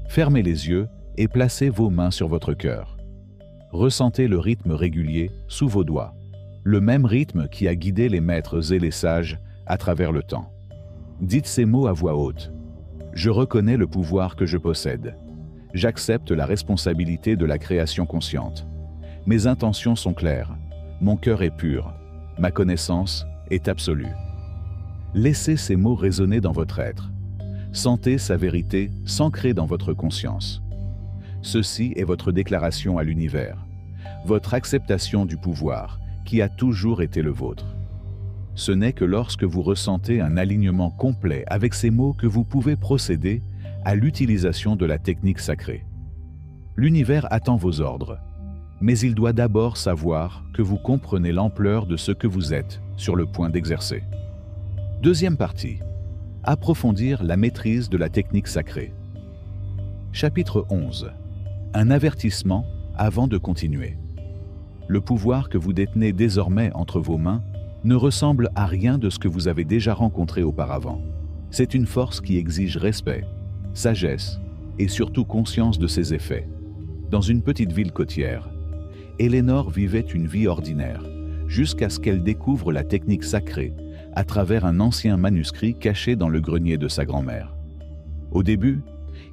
Fermez les yeux et placez vos mains sur votre cœur. Ressentez le rythme régulier sous vos doigts, le même rythme qui a guidé les maîtres et les sages à travers le temps. Dites ces mots à voix haute. Je reconnais le pouvoir que je possède. J'accepte la responsabilité de la création consciente. Mes intentions sont claires, mon cœur est pur, ma connaissance est absolue. Laissez ces mots résonner dans votre être. Sentez sa vérité s'ancrer dans votre conscience. Ceci est votre déclaration à l'univers, votre acceptation du pouvoir qui a toujours été le vôtre. Ce n'est que lorsque vous ressentez un alignement complet avec ces mots que vous pouvez procéder à l'utilisation de la technique sacrée. L'univers attend vos ordres, mais il doit d'abord savoir que vous comprenez l'ampleur de ce que vous êtes sur le point d'exercer. Deuxième partie. Approfondir la maîtrise de la technique sacrée. Chapitre 11. Un avertissement avant de continuer. Le pouvoir que vous détenez désormais entre vos mains ne ressemble à rien de ce que vous avez déjà rencontré auparavant. C'est une force qui exige respect, sagesse et surtout conscience de ses effets. Dans une petite ville côtière, Éléonore vivait une vie ordinaire, jusqu'à ce qu'elle découvre la technique sacrée à travers un ancien manuscrit caché dans le grenier de sa grand-mère. Au début,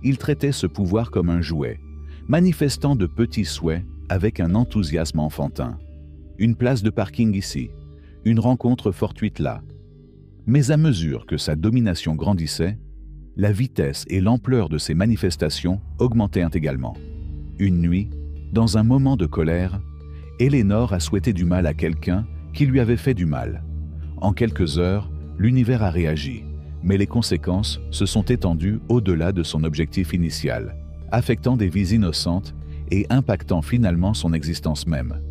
il traitait ce pouvoir comme un jouet, manifestant de petits souhaits avec un enthousiasme enfantin. Une place de parking ici, une rencontre fortuite là, Mais à mesure que sa domination grandissait, la vitesse et l'ampleur de ses manifestations augmentaient également. Une nuit, dans un moment de colère, Eleanor a souhaité du mal à quelqu'un qui lui avait fait du mal. En quelques heures, l'univers a réagi, mais les conséquences se sont étendues au-delà de son objectif initial, affectant des vies innocentes et impactant finalement son existence même.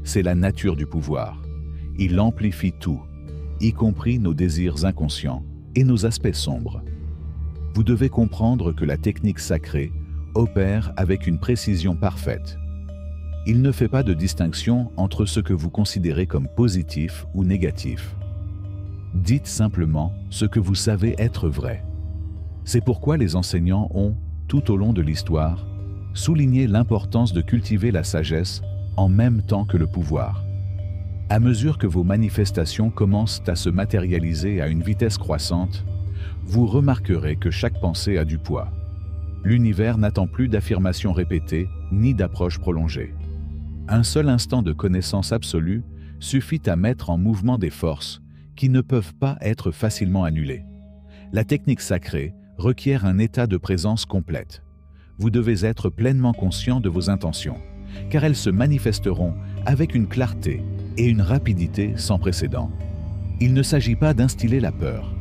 C'est la nature du pouvoir. Il amplifie tout, y compris nos désirs inconscients et nos aspects sombres. Vous devez comprendre que la technique sacrée opère avec une précision parfaite. Il ne fait pas de distinction entre ce que vous considérez comme positif ou négatif. Dites simplement ce que vous savez être vrai. C'est pourquoi les enseignants ont, tout au long de l'histoire, souligné l'importance de cultiver la sagesse en même temps que le pouvoir. À mesure que vos manifestations commencent à se matérialiser à une vitesse croissante, vous remarquerez que chaque pensée a du poids. L'univers n'attend plus d'affirmations répétées ni d'approches prolongées. Un seul instant de connaissance absolue suffit à mettre en mouvement des forces qui ne peuvent pas être facilement annulées. La technique sacrée requiert un état de présence complète. Vous devez être pleinement conscient de vos intentions, car elles se manifesteront avec une clarté et une rapidité sans précédent. Il ne s'agit pas d'instiller la peur,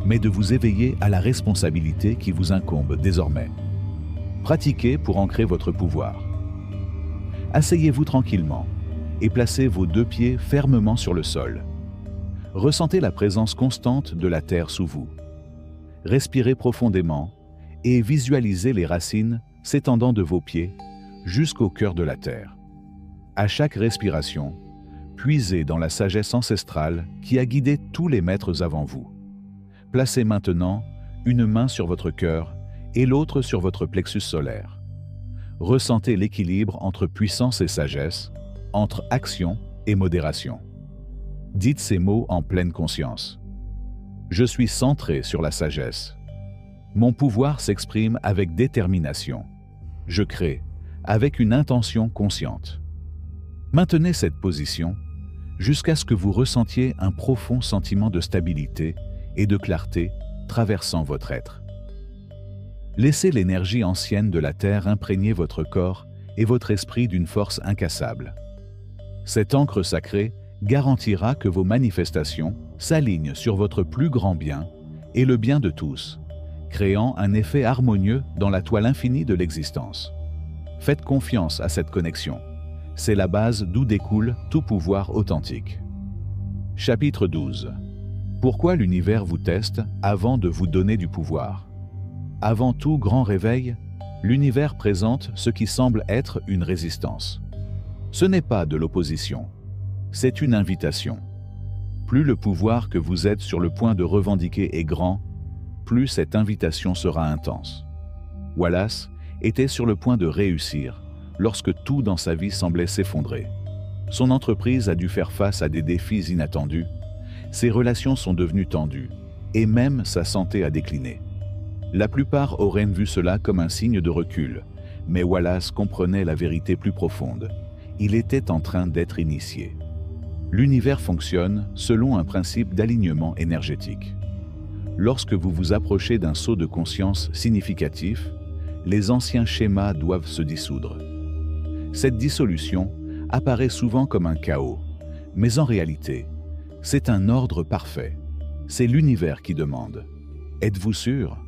mais de vous éveiller à la responsabilité qui vous incombe désormais. Pratiquez pour ancrer votre pouvoir. Asseyez-vous tranquillement et placez vos 2 pieds fermement sur le sol. Ressentez la présence constante de la terre sous vous. Respirez profondément et visualisez les racines s'étendant de vos pieds jusqu'au cœur de la terre. À chaque respiration, puisez dans la sagesse ancestrale qui a guidé tous les maîtres avant vous. Placez maintenant une main sur votre cœur et l'autre sur votre plexus solaire. Ressentez l'équilibre entre puissance et sagesse, entre action et modération. Dites ces mots en pleine conscience. Je suis centré sur la sagesse. Mon pouvoir s'exprime avec détermination. Je crée avec une intention consciente. Maintenez cette position jusqu'à ce que vous ressentiez un profond sentiment de stabilité et de clarté traversant votre être. Laissez l'énergie ancienne de la Terre imprégner votre corps et votre esprit d'une force incassable. Cette encre sacrée garantira que vos manifestations s'alignent sur votre plus grand bien et le bien de tous, créant un effet harmonieux dans la toile infinie de l'existence. Faites confiance à cette connexion. C'est la base d'où découle tout pouvoir authentique. Chapitre 12. Pourquoi l'univers vous teste avant de vous donner du pouvoir? Avant tout grand réveil, l'univers présente ce qui semble être une résistance. Ce n'est pas de l'opposition, c'est une invitation. Plus le pouvoir que vous êtes sur le point de revendiquer est grand, plus cette invitation sera intense. Wallace était sur le point de réussir lorsque tout dans sa vie semblait s'effondrer. Son entreprise a dû faire face à des défis inattendus, ses relations sont devenues tendues, et même sa santé a décliné. La plupart auraient vu cela comme un signe de recul, mais Wallace comprenait la vérité plus profonde. Il était en train d'être initié. L'univers fonctionne selon un principe d'alignement énergétique. Lorsque vous vous approchez d'un saut de conscience significatif, les anciens schémas doivent se dissoudre. Cette dissolution apparaît souvent comme un chaos, mais en réalité, c'est un ordre parfait. C'est l'univers qui demande. Êtes-vous sûr?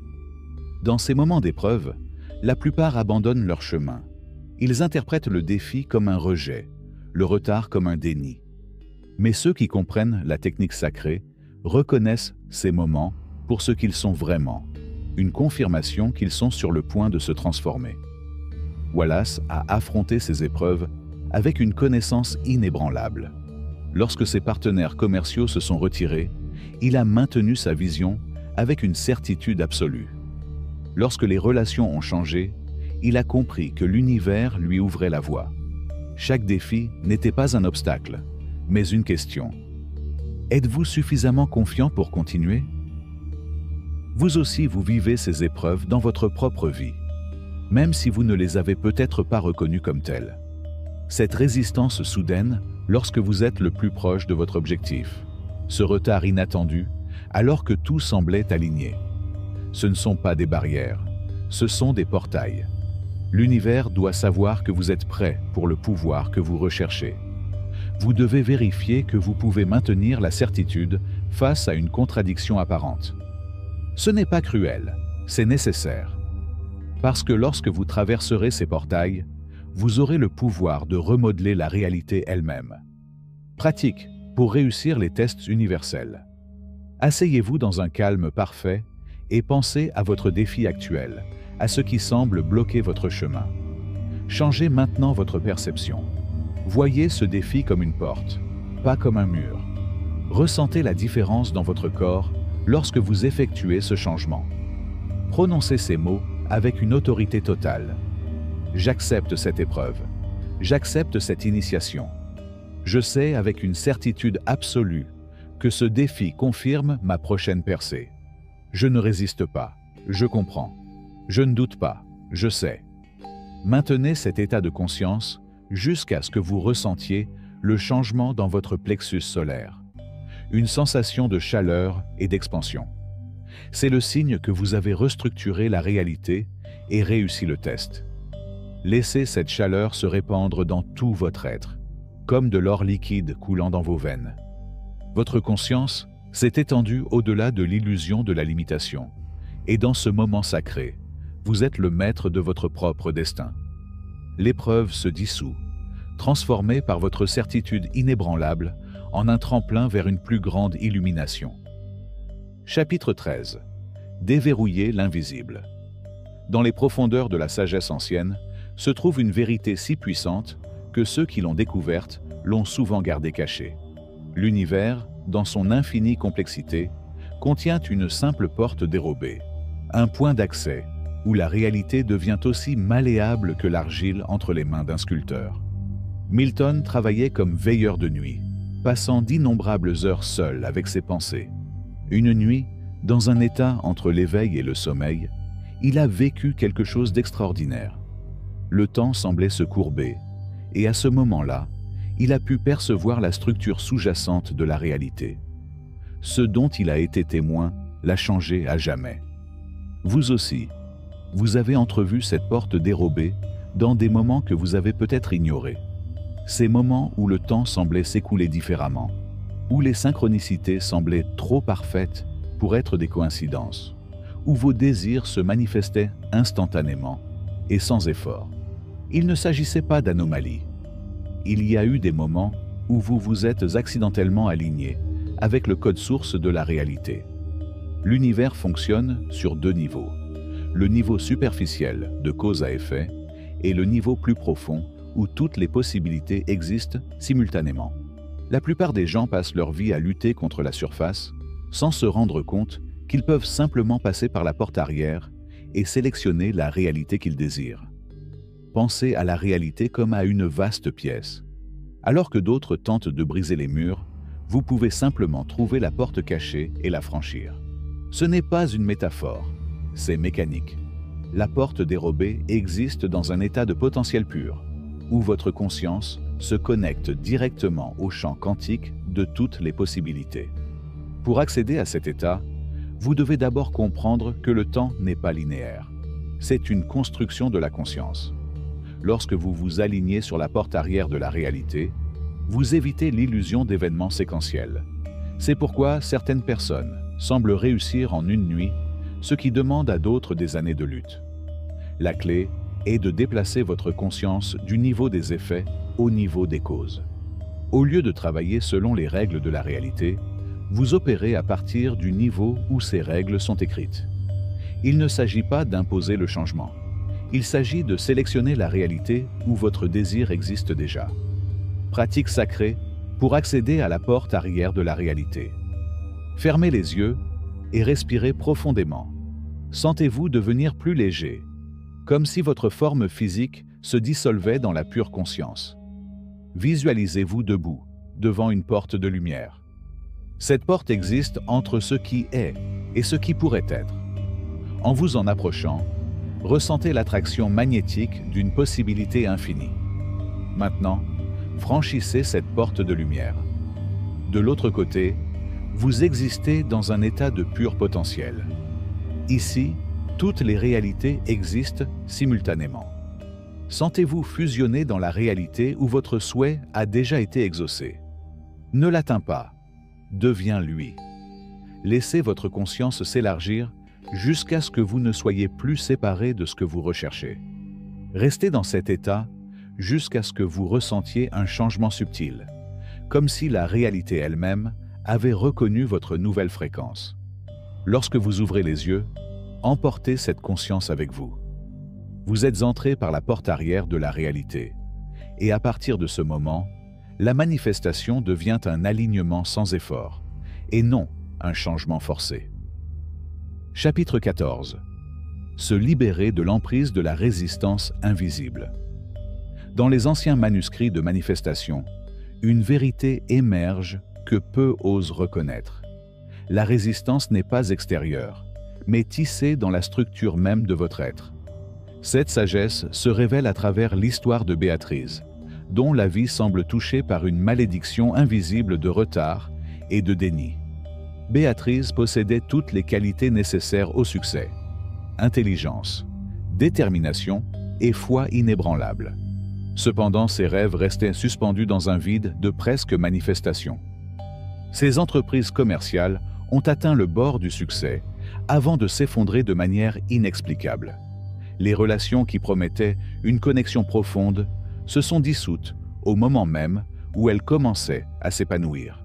Dans ces moments d'épreuve, la plupart abandonnent leur chemin. Ils interprètent le défi comme un rejet, le retard comme un déni. Mais ceux qui comprennent la technique sacrée reconnaissent ces moments pour ce qu'ils sont vraiment, une confirmation qu'ils sont sur le point de se transformer. Wallace a affronté ces épreuves avec une connaissance inébranlable. Lorsque ses partenaires commerciaux se sont retirés, il a maintenu sa vision avec une certitude absolue. Lorsque les relations ont changé, il a compris que l'univers lui ouvrait la voie. Chaque défi n'était pas un obstacle, mais une question. Êtes-vous suffisamment confiant pour continuer? Vous aussi, vous vivez ces épreuves dans votre propre vie, même si vous ne les avez peut-être pas reconnues comme telles. Cette résistance soudaine, lorsque vous êtes le plus proche de votre objectif, ce retard inattendu, alors que tout semblait aligné. Ce ne sont pas des barrières, ce sont des portails. L'univers doit savoir que vous êtes prêt pour le pouvoir que vous recherchez. Vous devez vérifier que vous pouvez maintenir la certitude face à une contradiction apparente. Ce n'est pas cruel, c'est nécessaire. Parce que lorsque vous traverserez ces portails, vous aurez le pouvoir de remodeler la réalité elle-même. Pratique pour réussir les tests universels. Asseyez-vous dans un calme parfait et pensez à votre défi actuel, à ce qui semble bloquer votre chemin. Changez maintenant votre perception. Voyez ce défi comme une porte, pas comme un mur. Ressentez la différence dans votre corps lorsque vous effectuez ce changement. Prononcez ces mots avec une autorité totale. J'accepte cette épreuve. J'accepte cette initiation. Je sais avec une certitude absolue que ce défi confirme ma prochaine percée. Je ne résiste pas, je comprends. Je ne doute pas, je sais. Maintenez cet état de conscience jusqu'à ce que vous ressentiez le changement dans votre plexus solaire. Une sensation de chaleur et d'expansion. C'est le signe que vous avez restructuré la réalité et réussi le test. Laissez cette chaleur se répandre dans tout votre être, comme de l'or liquide coulant dans vos veines. Votre conscience s'est étendue au-delà de l'illusion de la limitation, et dans ce moment sacré, vous êtes le maître de votre propre destin. L'épreuve se dissout, transformée par votre certitude inébranlable en un tremplin vers une plus grande illumination. Chapitre 13. Déverrouiller l'invisible. Dans les profondeurs de la sagesse ancienne se trouve une vérité si puissante que ceux qui l'ont découverte l'ont souvent gardée cachée. L'univers, dans son infinie complexité, contient une simple porte dérobée, un point d'accès où la réalité devient aussi malléable que l'argile entre les mains d'un sculpteur. Milton travaillait comme veilleur de nuit, passant d'innombrables heures seul avec ses pensées. Une nuit, dans un état entre l'éveil et le sommeil, il a vécu quelque chose d'extraordinaire. Le temps semblait se courber, et à ce moment-là, il a pu percevoir la structure sous-jacente de la réalité. Ce dont il a été témoin l'a changé à jamais. Vous aussi, vous avez entrevu cette porte dérobée dans des moments que vous avez peut-être ignorés. Ces moments où le temps semblait s'écouler différemment, où les synchronicités semblaient trop parfaites pour être des coïncidences, où vos désirs se manifestaient instantanément et sans effort. Il ne s'agissait pas d'anomalies. Il y a eu des moments où vous vous êtes accidentellement alignés avec le code source de la réalité. L'univers fonctionne sur deux niveaux. Le niveau superficiel de cause à effet et le niveau plus profond où toutes les possibilités existent simultanément. La plupart des gens passent leur vie à lutter contre la surface sans se rendre compte qu'ils peuvent simplement passer par la porte arrière et sélectionner la réalité qu'ils désirent. Pensez à la réalité comme à une vaste pièce. Alors que d'autres tentent de briser les murs, vous pouvez simplement trouver la porte cachée et la franchir. Ce n'est pas une métaphore, c'est mécanique. La porte dérobée existe dans un état de potentiel pur, où votre conscience se connecte directement au champ quantique de toutes les possibilités. Pour accéder à cet état, vous devez d'abord comprendre que le temps n'est pas linéaire. C'est une construction de la conscience. Lorsque vous vous alignez sur la porte arrière de la réalité, vous évitez l'illusion d'événements séquentiels. C'est pourquoi certaines personnes semblent réussir en une nuit, ce qui demande à d'autres des années de lutte. La clé est de déplacer votre conscience du niveau des effets au niveau des causes. Au lieu de travailler selon les règles de la réalité, vous opérez à partir du niveau où ces règles sont écrites. Il ne s'agit pas d'imposer le changement. Il s'agit de sélectionner la réalité où votre désir existe déjà. Pratique sacrée pour accéder à la porte arrière de la réalité. Fermez les yeux et respirez profondément. Sentez-vous devenir plus léger, comme si votre forme physique se dissolvait dans la pure conscience. Visualisez-vous debout, devant une porte de lumière. Cette porte existe entre ce qui est et ce qui pourrait être. En vous en approchant, ressentez l'attraction magnétique d'une possibilité infinie. Maintenant, franchissez cette porte de lumière. De l'autre côté, Vous existez dans un état de pur potentiel. Ici, toutes les réalités existent simultanément. Sentez-vous fusionner dans la réalité où votre souhait a déjà été exaucé. Ne l'atteins pas, deviens lui. Laissez votre conscience s'élargir jusqu'à ce que vous ne soyez plus séparé de ce que vous recherchez. Restez dans cet état jusqu'à ce que vous ressentiez un changement subtil, comme si la réalité elle-même avait reconnu votre nouvelle fréquence. Lorsque vous ouvrez les yeux, emportez cette conscience avec vous. Vous êtes entré par la porte arrière de la réalité, et à partir de ce moment, la manifestation devient un alignement sans effort, et non un changement forcé. Chapitre 14. Se libérer de l'emprise de la résistance invisible. Dans les anciens manuscrits de manifestation, une vérité émerge que peu osent reconnaître. La résistance n'est pas extérieure, mais tissée dans la structure même de votre être. Cette sagesse se révèle à travers l'histoire de Béatrice, dont la vie semble touchée par une malédiction invisible de retard et de déni. Béatrice possédait toutes les qualités nécessaires au succès: intelligence, détermination et foi inébranlable. Cependant, ses rêves restaient suspendus dans un vide de presque manifestation. Ses entreprises commerciales ont atteint le bord du succès avant de s'effondrer de manière inexplicable. Les relations qui promettaient une connexion profonde se sont dissoutes au moment même où elles commençaient à s'épanouir.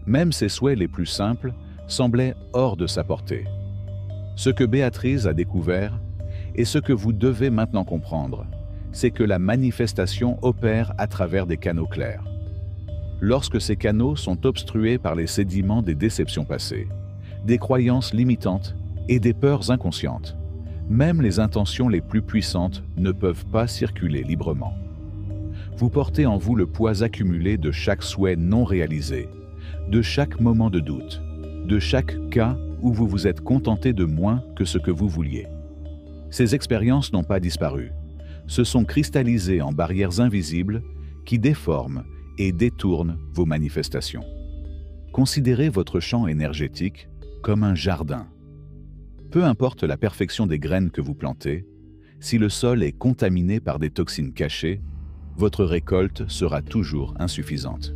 Même ses souhaits les plus simples semblaient hors de sa portée. Ce que Béatrice a découvert, et ce que vous devez maintenant comprendre, c'est que la manifestation opère à travers des canaux clairs. Lorsque ces canaux sont obstrués par les sédiments des déceptions passées, des croyances limitantes et des peurs inconscientes, même les intentions les plus puissantes ne peuvent pas circuler librement. Vous portez en vous le poids accumulé de chaque souhait non réalisé, de chaque moment de doute, de chaque cas où vous vous êtes contenté de moins que ce que vous vouliez. Ces expériences n'ont pas disparu, se sont cristallisées en barrières invisibles qui déforment et détournent vos manifestations. Considérez votre champ énergétique comme un jardin. Peu importe la perfection des graines que vous plantez, si le sol est contaminé par des toxines cachées, votre récolte sera toujours insuffisante.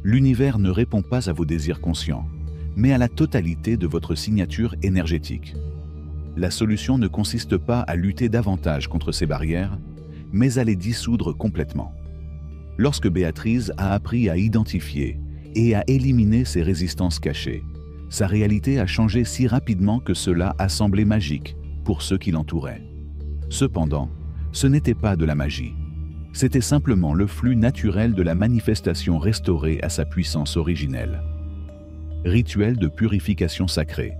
L'univers ne répond pas à vos désirs conscients, mais à la totalité de votre signature énergétique. La solution ne consiste pas à lutter davantage contre ces barrières, mais à les dissoudre complètement. Lorsque Béatrice a appris à identifier et à éliminer ces résistances cachées, sa réalité a changé si rapidement que cela a semblé magique pour ceux qui l'entouraient. Cependant, ce n'était pas de la magie. C'était simplement le flux naturel de la manifestation restaurée à sa puissance originelle. Rituel de purification sacrée.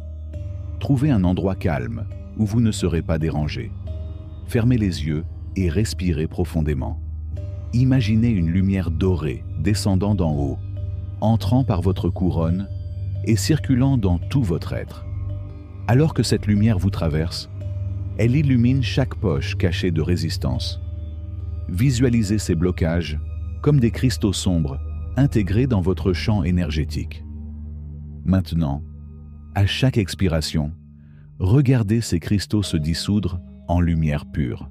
Trouvez un endroit calme où vous ne serez pas dérangé. Fermez les yeux et respirez profondément. Imaginez une lumière dorée descendant d'en haut, entrant par votre couronne et circulant dans tout votre être. Alors que cette lumière vous traverse, elle illumine chaque poche cachée de résistance. Visualisez ces blocages comme des cristaux sombres intégrés dans votre champ énergétique. Maintenant, à chaque expiration, regardez ces cristaux se dissoudre en lumière pure.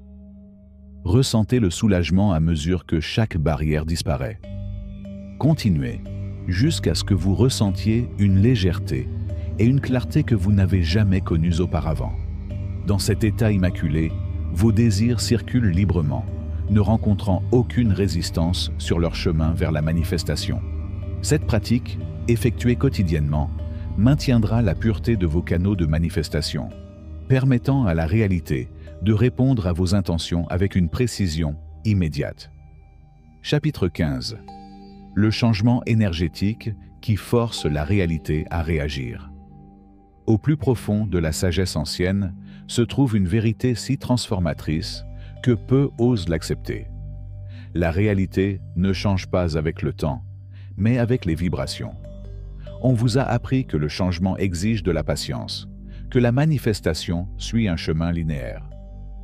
Ressentez le soulagement à mesure que chaque barrière disparaît. Continuez jusqu'à ce que vous ressentiez une légèreté et une clarté que vous n'avez jamais connues auparavant. Dans cet état immaculé, vos désirs circulent librement, ne rencontrant aucune résistance sur leur chemin vers la manifestation. Cette pratique, effectuée quotidiennement, maintiendra la pureté de vos canaux de manifestation, permettant à la réalité de répondre à vos intentions avec une précision immédiate. Chapitre 15. Le changement énergétique qui force la réalité à réagir. Au plus profond de la sagesse ancienne se trouve une vérité si transformatrice que peu osent l'accepter. La réalité ne change pas avec le temps, mais avec les vibrations. On vous a appris que le changement exige de la patience, que la manifestation suit un chemin linéaire.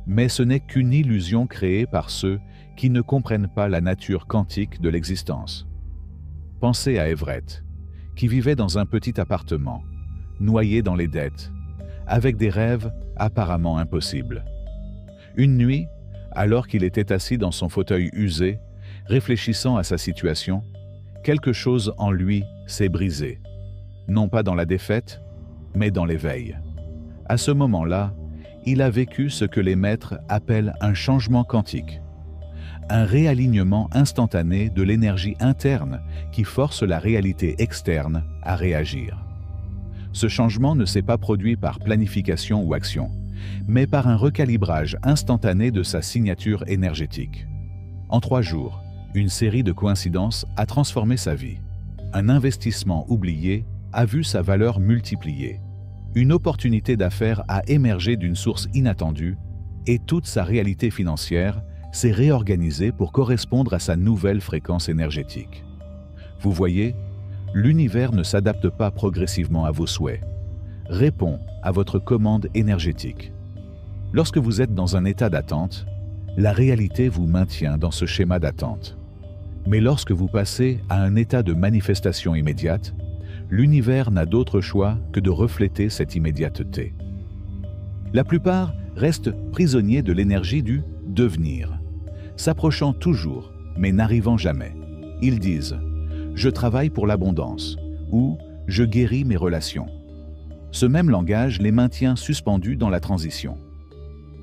Mais ce n'est qu'une illusion créée par ceux qui ne comprennent pas la nature quantique de l'existence. Pensez à Everett, qui vivait dans un petit appartement, noyé dans les dettes, avec des rêves apparemment impossibles. Une nuit, alors qu'il était assis dans son fauteuil usé, réfléchissant à sa situation, quelque chose en lui s'est brisé, non pas dans la défaite, mais dans l'éveil. À ce moment-là, il a vécu ce que les maîtres appellent un changement quantique, un réalignement instantané de l'énergie interne qui force la réalité externe à réagir. Ce changement ne s'est pas produit par planification ou action, mais par un recalibrage instantané de sa signature énergétique. En 3 jours, une série de coïncidences a transformé sa vie. Un investissement oublié a vu sa valeur multipliée. Une opportunité d'affaires a émergé d'une source inattendue et toute sa réalité financière s'est réorganisée pour correspondre à sa nouvelle fréquence énergétique. Vous voyez, l'univers ne s'adapte pas progressivement à vos souhaits, répond à votre commande énergétique. Lorsque vous êtes dans un état d'attente, la réalité vous maintient dans ce schéma d'attente. Mais lorsque vous passez à un état de manifestation immédiate, l'univers n'a d'autre choix que de refléter cette immédiateté. La plupart restent prisonniers de l'énergie du devenir, s'approchant toujours, mais n'arrivant jamais. Ils disent « je travaille pour l'abondance » ou « je guéris mes relations ». Ce même langage les maintient suspendus dans la transition.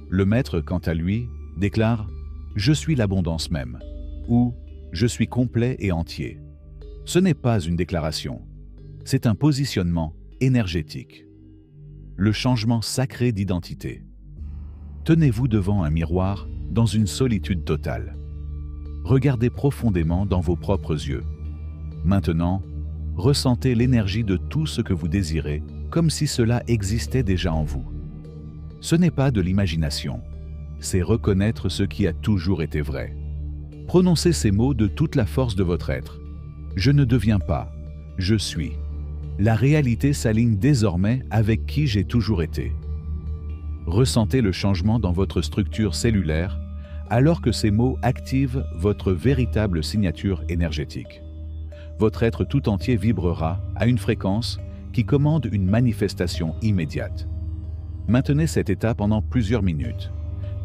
Le maître, quant à lui, déclare « je suis l'abondance même » ou « je suis complet et entier ». Ce n'est pas une déclaration. C'est un positionnement énergétique. Le changement sacré d'identité. Tenez-vous devant un miroir dans une solitude totale. Regardez profondément dans vos propres yeux. Maintenant, ressentez l'énergie de tout ce que vous désirez comme si cela existait déjà en vous. Ce n'est pas de l'imagination, c'est reconnaître ce qui a toujours été vrai. Prononcez ces mots de toute la force de votre être. Je ne deviens pas, je suis. La réalité s'aligne désormais avec qui j'ai toujours été. Ressentez le changement dans votre structure cellulaire alors que ces mots activent votre véritable signature énergétique. Votre être tout entier vibrera à une fréquence qui commande une manifestation immédiate. Maintenez cet état pendant plusieurs minutes,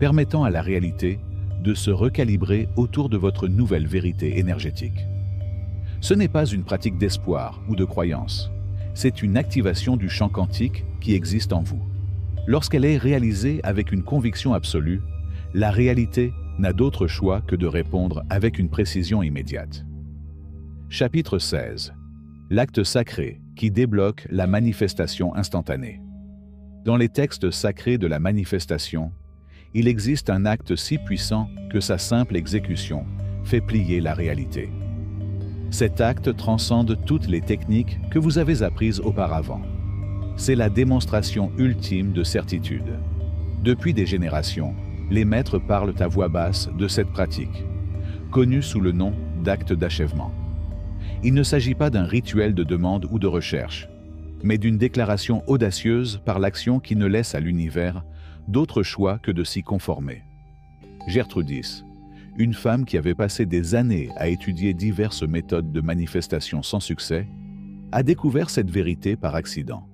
permettant à la réalité de se recalibrer autour de votre nouvelle vérité énergétique. Ce n'est pas une pratique d'espoir ou de croyance. C'est une activation du champ quantique qui existe en vous. Lorsqu'elle est réalisée avec une conviction absolue, la réalité n'a d'autre choix que de répondre avec une précision immédiate. Chapitre 16. L'acte sacré qui débloque la manifestation instantanée. Dans les textes sacrés de la manifestation, il existe un acte si puissant que sa simple exécution fait plier la réalité. Cet acte transcende toutes les techniques que vous avez apprises auparavant. C'est la démonstration ultime de certitude. Depuis des générations, les maîtres parlent à voix basse de cette pratique, connue sous le nom d'acte d'achèvement. Il ne s'agit pas d'un rituel de demande ou de recherche, mais d'une déclaration audacieuse par l'action qui ne laisse à l'univers d'autre choix que de s'y conformer. Gertrudis, une femme qui avait passé des années à étudier diverses méthodes de manifestation sans succès, a découvert cette vérité par accident.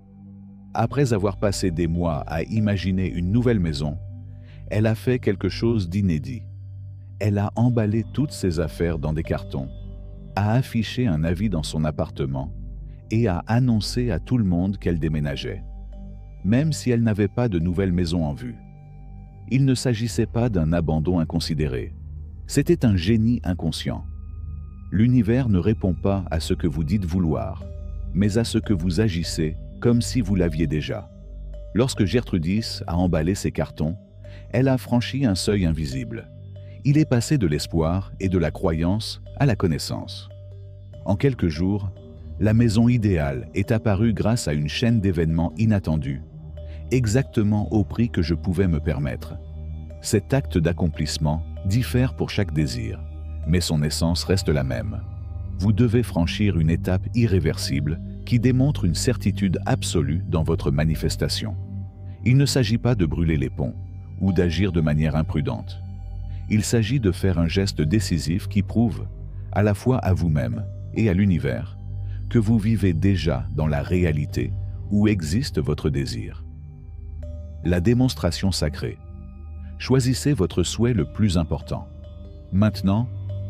Après avoir passé des mois à imaginer une nouvelle maison, elle a fait quelque chose d'inédit. Elle a emballé toutes ses affaires dans des cartons, a affiché un avis dans son appartement et a annoncé à tout le monde qu'elle déménageait, même si elle n'avait pas de nouvelle maison en vue. Il ne s'agissait pas d'un abandon inconsidéré. C'était un génie inconscient. L'univers ne répond pas à ce que vous dites vouloir, mais à ce que vous agissez comme si vous l'aviez déjà. Lorsque Gertrudis a emballé ses cartons, elle a franchi un seuil invisible. Il est passé de l'espoir et de la croyance à la connaissance. En quelques jours, la maison idéale est apparue grâce à une chaîne d'événements inattendus, exactement au prix que je pouvais me permettre. Cet acte d'accomplissement diffère pour chaque désir, mais son essence reste la même. Vous devez franchir une étape irréversible qui démontre une certitude absolue dans votre manifestation. Il ne s'agit pas de brûler les ponts ou d'agir de manière imprudente. Il s'agit de faire un geste décisif qui prouve, à la fois à vous-même et à l'univers, que vous vivez déjà dans la réalité où existe votre désir. La démonstration sacrée. Choisissez votre souhait le plus important. Maintenant,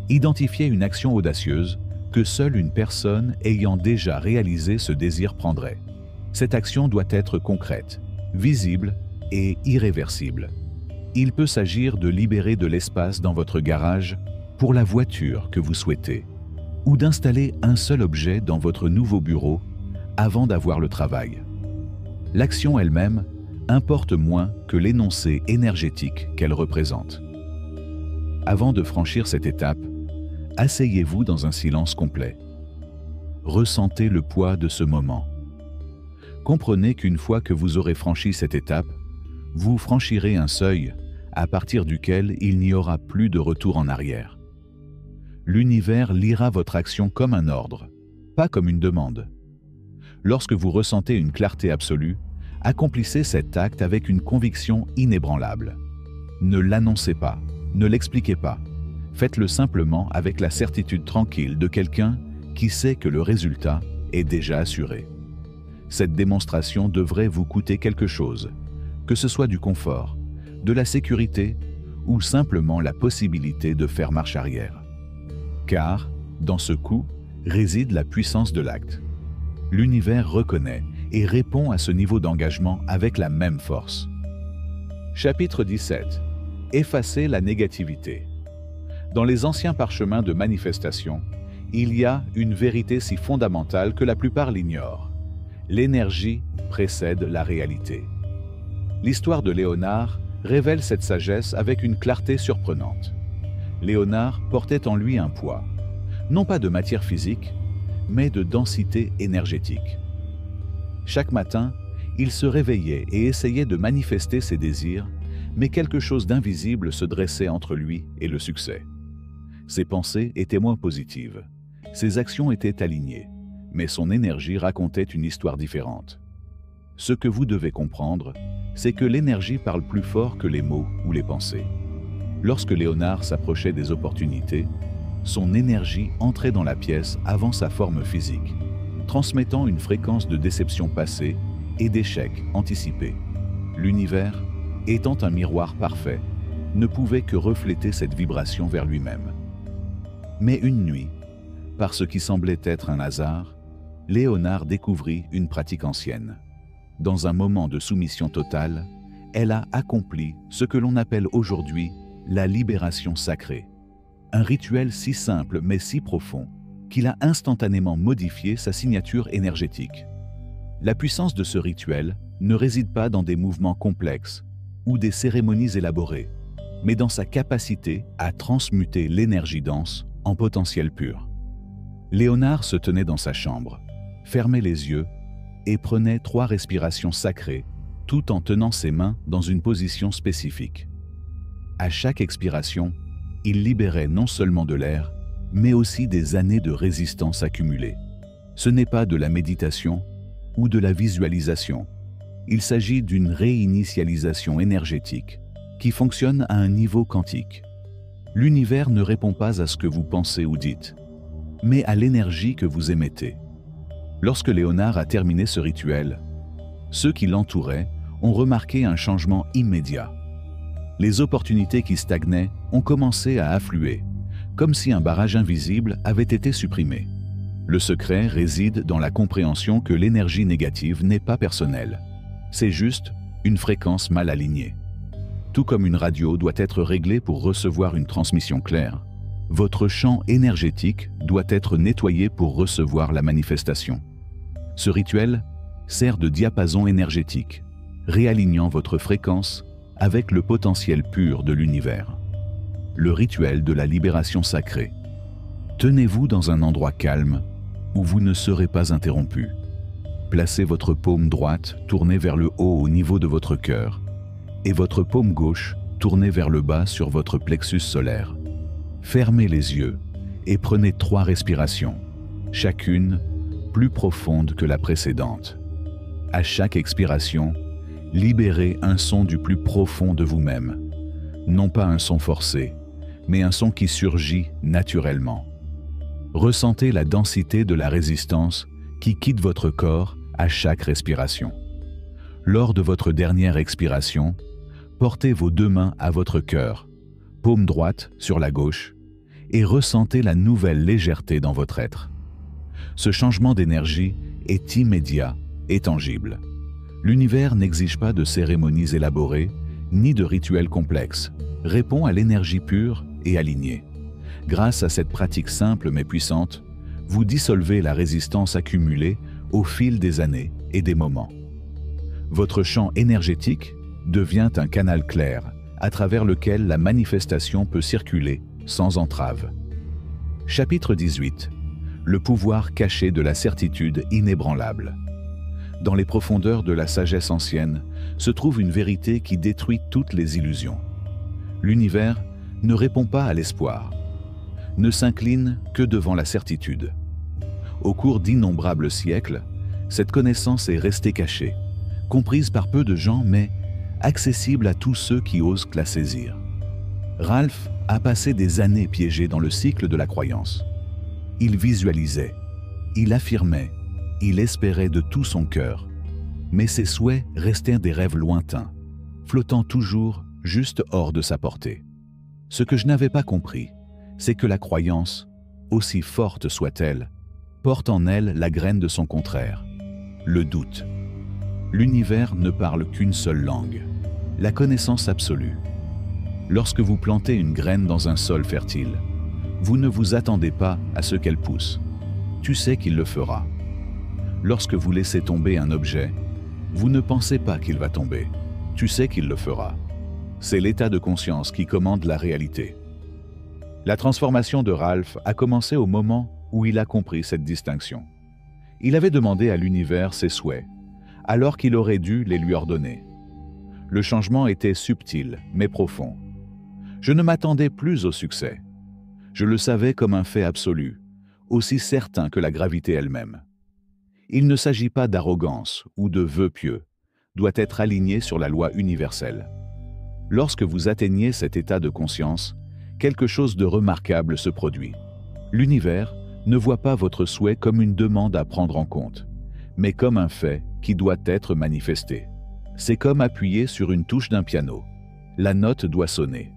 identifiez une action audacieuse que seule une personne ayant déjà réalisé ce désir prendrait. Cette action doit être concrète, visible et irréversible. Il peut s'agir de libérer de l'espace dans votre garage pour la voiture que vous souhaitez, ou d'installer un seul objet dans votre nouveau bureau avant d'avoir le travail. L'action elle-même importe moins que l'énoncé énergétique qu'elle représente. Avant de franchir cette étape, asseyez-vous dans un silence complet. Ressentez le poids de ce moment. Comprenez qu'une fois que vous aurez franchi cette étape, vous franchirez un seuil à partir duquel il n'y aura plus de retour en arrière. L'univers lira votre action comme un ordre, pas comme une demande. Lorsque vous ressentez une clarté absolue, accomplissez cet acte avec une conviction inébranlable. Ne l'annoncez pas, ne l'expliquez pas. Faites-le simplement avec la certitude tranquille de quelqu'un qui sait que le résultat est déjà assuré. Cette démonstration devrait vous coûter quelque chose, que ce soit du confort, de la sécurité ou simplement la possibilité de faire marche arrière. Car, dans ce coup, réside la puissance de l'acte. L'univers reconnaît et répond à ce niveau d'engagement avec la même force. Chapitre 17. Effacer la négativité. Dans les anciens parchemins de manifestation, il y a une vérité si fondamentale que la plupart l'ignorent. L'énergie précède la réalité. L'histoire de Léonard révèle cette sagesse avec une clarté surprenante. Léonard portait en lui un poids, non pas de matière physique, mais de densité énergétique. Chaque matin, il se réveillait et essayait de manifester ses désirs, mais quelque chose d'invisible se dressait entre lui et le succès. Ses pensées étaient moins positives, ses actions étaient alignées, mais son énergie racontait une histoire différente. Ce que vous devez comprendre, c'est que l'énergie parle plus fort que les mots ou les pensées. Lorsque Léonard s'approchait des opportunités, son énergie entrait dans la pièce avant sa forme physique, transmettant une fréquence de déception passée et d'échecs anticipés. L'univers, étant un miroir parfait, ne pouvait que refléter cette vibration vers lui-même. Mais une nuit, par ce qui semblait être un hasard, Léonard découvrit une pratique ancienne. Dans un moment de soumission totale, elle a accompli ce que l'on appelle aujourd'hui la libération sacrée. Un rituel si simple mais si profond qu'il a instantanément modifié sa signature énergétique. La puissance de ce rituel ne réside pas dans des mouvements complexes ou des cérémonies élaborées, mais dans sa capacité à transmuter l'énergie dense en potentiel pur. Léonard se tenait dans sa chambre, fermait les yeux et prenait 3 respirations sacrées tout en tenant ses mains dans une position spécifique. À chaque expiration, il libérait non seulement de l'air, mais aussi des années de résistance accumulées. Ce n'est pas de la méditation ou de la visualisation. Il s'agit d'une réinitialisation énergétique qui fonctionne à un niveau quantique. L'univers ne répond pas à ce que vous pensez ou dites, mais à l'énergie que vous émettez. Lorsque Léonard a terminé ce rituel, ceux qui l'entouraient ont remarqué un changement immédiat. Les opportunités qui stagnaient ont commencé à affluer, comme si un barrage invisible avait été supprimé. Le secret réside dans la compréhension que l'énergie négative n'est pas personnelle. C'est juste une fréquence mal alignée. Tout comme une radio doit être réglée pour recevoir une transmission claire, votre champ énergétique doit être nettoyé pour recevoir la manifestation. Ce rituel sert de diapason énergétique, réalignant votre fréquence avec le potentiel pur de l'univers. Le rituel de la libération sacrée. Tenez-vous dans un endroit calme où vous ne serez pas interrompu. Placez votre paume droite tournée vers le haut au niveau de votre cœur et votre paume gauche tournée vers le bas sur votre plexus solaire. Fermez les yeux et prenez 3 respirations, chacune plus profonde que la précédente. À chaque expiration, libérez un son du plus profond de vous-même. Non pas un son forcé, mais un son qui surgit naturellement. Ressentez la densité de la résistance qui quitte votre corps à chaque respiration. Lors de votre dernière expiration, portez vos deux mains à votre cœur, paume droite sur la gauche, et ressentez la nouvelle légèreté dans votre être. Ce changement d'énergie est immédiat et tangible. L'univers n'exige pas de cérémonies élaborées, ni de rituels complexes, répond à l'énergie pure et alignée. Grâce à cette pratique simple mais puissante, vous dissolvez la résistance accumulée au fil des années et des moments. Votre champ énergétique devient un canal clair à travers lequel la manifestation peut circuler sans entrave. Chapitre 18. Le pouvoir caché de la certitude inébranlable. Dans les profondeurs de la sagesse ancienne se trouve une vérité qui détruit toutes les illusions. L'univers ne répond pas à l'espoir, ne s'incline que devant la certitude. Au cours d'innombrables siècles, cette connaissance est restée cachée, comprise par peu de gens mais accessible à tous ceux qui osent la saisir. Ralph a passé des années piégé dans le cycle de la croyance. Il visualisait, il affirmait, il espérait de tout son cœur, mais ses souhaits restèrent des rêves lointains, flottant toujours juste hors de sa portée. Ce que je n'avais pas compris, c'est que la croyance, aussi forte soit-elle, porte en elle la graine de son contraire, le doute. L'univers ne parle qu'une seule langue, la connaissance absolue. Lorsque vous plantez une graine dans un sol fertile, vous ne vous attendez pas à ce qu'elle pousse. Tu sais qu'il le fera. Lorsque vous laissez tomber un objet, vous ne pensez pas qu'il va tomber. Tu sais qu'il le fera. C'est l'état de conscience qui commande la réalité. La transformation de Ralph a commencé au moment où il a compris cette distinction. Il avait demandé à l'univers ses souhaits, alors qu'il aurait dû les lui ordonner. Le changement était subtil, mais profond. Je ne m'attendais plus au succès. Je le savais comme un fait absolu, aussi certain que la gravité elle-même. Il ne s'agit pas d'arrogance ou de vœux pieux, doit être aligné sur la loi universelle. Lorsque vous atteignez cet état de conscience, quelque chose de remarquable se produit. L'univers ne voit pas votre souhait comme une demande à prendre en compte, mais comme un fait qui doit être manifesté. C'est comme appuyer sur une touche d'un piano. La note doit sonner.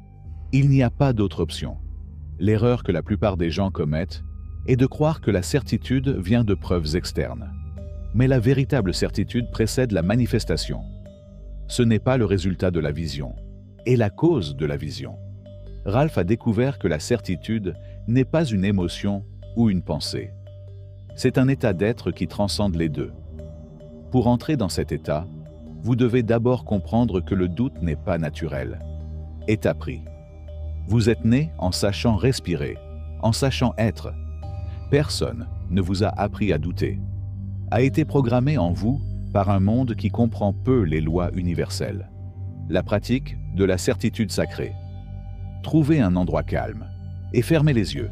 Il n'y a pas d'autre option. L'erreur que la plupart des gens commettent est de croire que la certitude vient de preuves externes. Mais la véritable certitude précède la manifestation. Ce n'est pas le résultat de la vision, et la cause de la vision. Ralph a découvert que la certitude n'est pas une émotion ou une pensée. C'est un état d'être qui transcende les deux. Pour entrer dans cet état, vous devez d'abord comprendre que le doute n'est pas naturel, est appris. Vous êtes né en sachant respirer, en sachant être. Personne ne vous a appris à douter. A été programmé en vous par un monde qui comprend peu les lois universelles. La pratique de la certitude sacrée. Trouvez un endroit calme et fermez les yeux.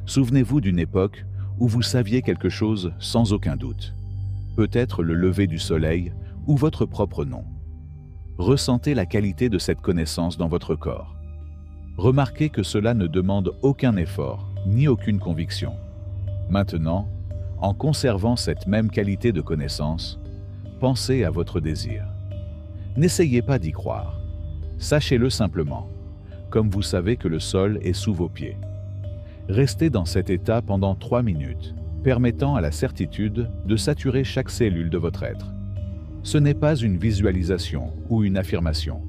Souvenez-vous d'une époque où vous saviez quelque chose sans aucun doute. Peut-être le lever du soleil ou votre propre nom. Ressentez la qualité de cette connaissance dans votre corps. Remarquez que cela ne demande aucun effort, ni aucune conviction. Maintenant, en conservant cette même qualité de connaissance, pensez à votre désir. N'essayez pas d'y croire. Sachez-le simplement, comme vous savez que le sol est sous vos pieds. Restez dans cet état pendant 3 minutes, permettant à la certitude de saturer chaque cellule de votre être. Ce n'est pas une visualisation ou une affirmation.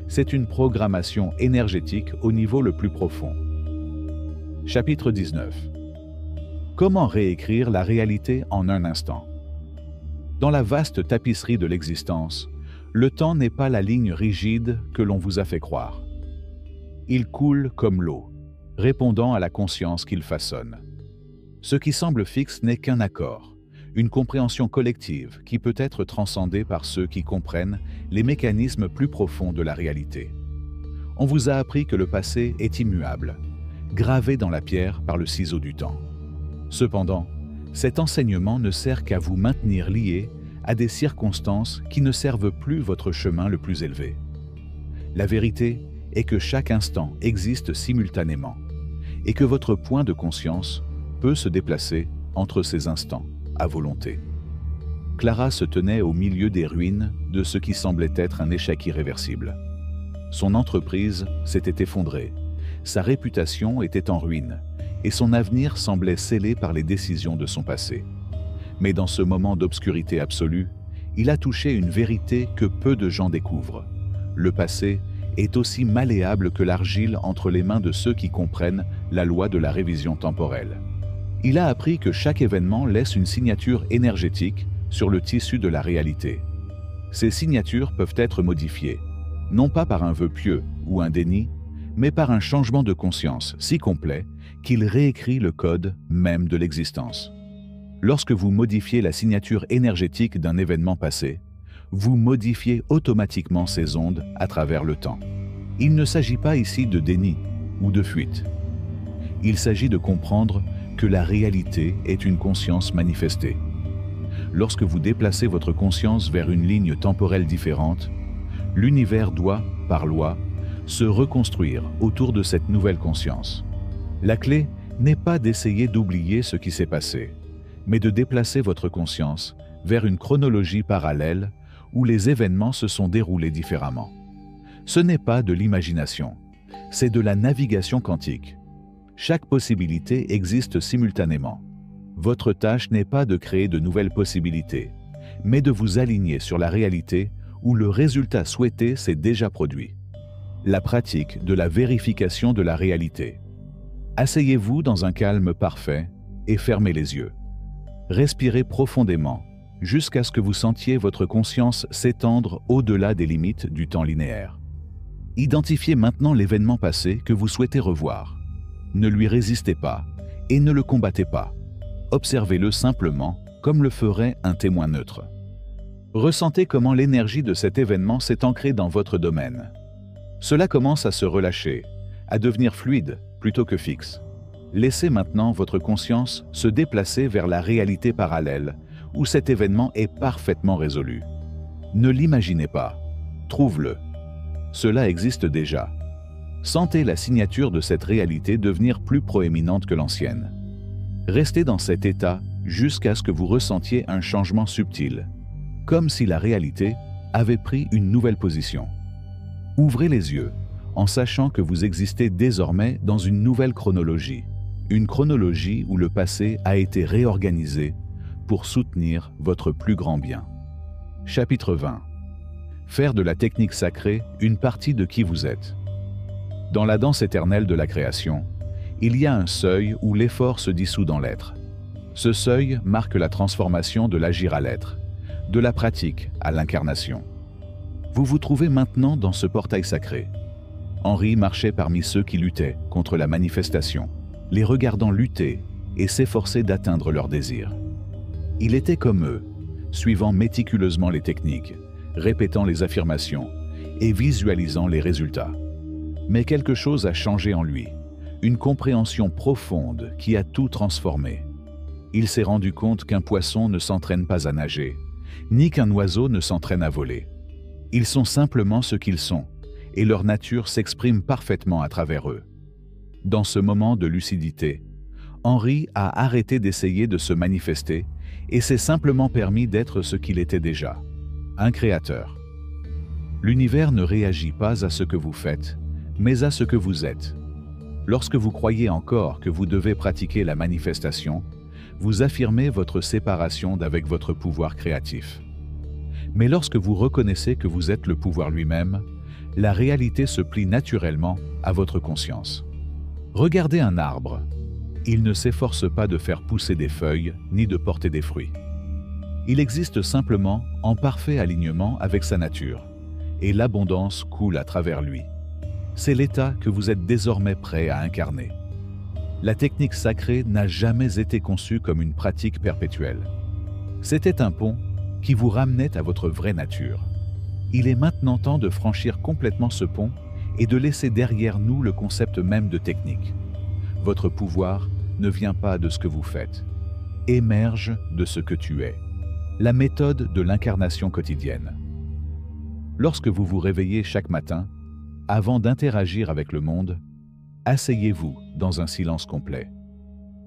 C'est une programmation énergétique au niveau le plus profond. Chapitre 19. Comment réécrire la réalité en un instant? Dans la vaste tapisserie de l'existence, le temps n'est pas la ligne rigide que l'on vous a fait croire. Il coule comme l'eau, répondant à la conscience qu'il façonne. Ce qui semble fixe n'est qu'un accord, une compréhension collective qui peut être transcendée par ceux qui comprennent les mécanismes plus profonds de la réalité. On vous a appris que le passé est immuable, gravé dans la pierre par le ciseau du temps. Cependant, cet enseignement ne sert qu'à vous maintenir liés à des circonstances qui ne servent plus votre chemin le plus élevé. La vérité est que chaque instant existe simultanément et que votre point de conscience peut se déplacer entre ces instants, à volonté. Clara se tenait au milieu des ruines de ce qui semblait être un échec irréversible. Son entreprise s'était effondrée, sa réputation était en ruine, et son avenir semblait scellé par les décisions de son passé. Mais dans ce moment d'obscurité absolue, il a touché une vérité que peu de gens découvrent. Le passé est aussi malléable que l'argile entre les mains de ceux qui comprennent la loi de la révision temporelle. Il a appris que chaque événement laisse une signature énergétique sur le tissu de la réalité. Ces signatures peuvent être modifiées, non pas par un vœu pieux ou un déni, mais par un changement de conscience si complet qu'il réécrit le code même de l'existence. Lorsque vous modifiez la signature énergétique d'un événement passé, vous modifiez automatiquement ces ondes à travers le temps. Il ne s'agit pas ici de déni ou de fuite. Il s'agit de comprendre que la réalité est une conscience manifestée. Lorsque vous déplacez votre conscience vers une ligne temporelle différente, l'univers doit, par loi, se reconstruire autour de cette nouvelle conscience. La clé n'est pas d'essayer d'oublier ce qui s'est passé, mais de déplacer votre conscience vers une chronologie parallèle où les événements se sont déroulés différemment. Ce n'est pas de l'imagination, c'est de la navigation quantique. Chaque possibilité existe simultanément. Votre tâche n'est pas de créer de nouvelles possibilités, mais de vous aligner sur la réalité où le résultat souhaité s'est déjà produit. La pratique de la vérification de la réalité. Asseyez-vous dans un calme parfait et fermez les yeux. Respirez profondément jusqu'à ce que vous sentiez votre conscience s'étendre au-delà des limites du temps linéaire. Identifiez maintenant l'événement passé que vous souhaitez revoir. Ne lui résistez pas et ne le combattez pas. Observez-le simplement comme le ferait un témoin neutre. Ressentez comment l'énergie de cet événement s'est ancrée dans votre domaine. Cela commence à se relâcher, à devenir fluide plutôt que fixe. Laissez maintenant votre conscience se déplacer vers la réalité parallèle où cet événement est parfaitement résolu. Ne l'imaginez pas, trouve-le. Cela existe déjà. Sentez la signature de cette réalité devenir plus proéminente que l'ancienne. Restez dans cet état jusqu'à ce que vous ressentiez un changement subtil, comme si la réalité avait pris une nouvelle position. Ouvrez les yeux en sachant que vous existez désormais dans une nouvelle chronologie, une chronologie où le passé a été réorganisé pour soutenir votre plus grand bien. Chapitre 20. Faire de la technique sacrée une partie de qui vous êtes. Dans la danse éternelle de la création, il y a un seuil où l'effort se dissout dans l'être. Ce seuil marque la transformation de l'agir à l'être, de la pratique à l'incarnation. Vous vous trouvez maintenant dans ce portail sacré. Henri marchait parmi ceux qui luttaient contre la manifestation, les regardant lutter et s'efforcer d'atteindre leurs désirs. Il était comme eux, suivant méticuleusement les techniques, répétant les affirmations et visualisant les résultats. Mais quelque chose a changé en lui, une compréhension profonde qui a tout transformé. Il s'est rendu compte qu'un poisson ne s'entraîne pas à nager, ni qu'un oiseau ne s'entraîne à voler. Ils sont simplement ce qu'ils sont, et leur nature s'exprime parfaitement à travers eux. Dans ce moment de lucidité, Henri a arrêté d'essayer de se manifester et s'est simplement permis d'être ce qu'il était déjà, un créateur. L'univers ne réagit pas à ce que vous faites, mais à ce que vous êtes. Lorsque vous croyez encore que vous devez pratiquer la manifestation, vous affirmez votre séparation d'avec votre pouvoir créatif. Mais lorsque vous reconnaissez que vous êtes le pouvoir lui-même, la réalité se plie naturellement à votre conscience. Regardez un arbre. Il ne s'efforce pas de faire pousser des feuilles ni de porter des fruits. Il existe simplement en parfait alignement avec sa nature, et l'abondance coule à travers lui. C'est l'état que vous êtes désormais prêt à incarner. La technique sacrée n'a jamais été conçue comme une pratique perpétuelle. C'était un pont qui vous ramenait à votre vraie nature. Il est maintenant temps de franchir complètement ce pont et de laisser derrière nous le concept même de technique. Votre pouvoir ne vient pas de ce que vous faites, émerge de ce que tu es. La méthode de l'incarnation quotidienne. Lorsque vous vous réveillez chaque matin, avant d'interagir avec le monde, asseyez-vous dans un silence complet.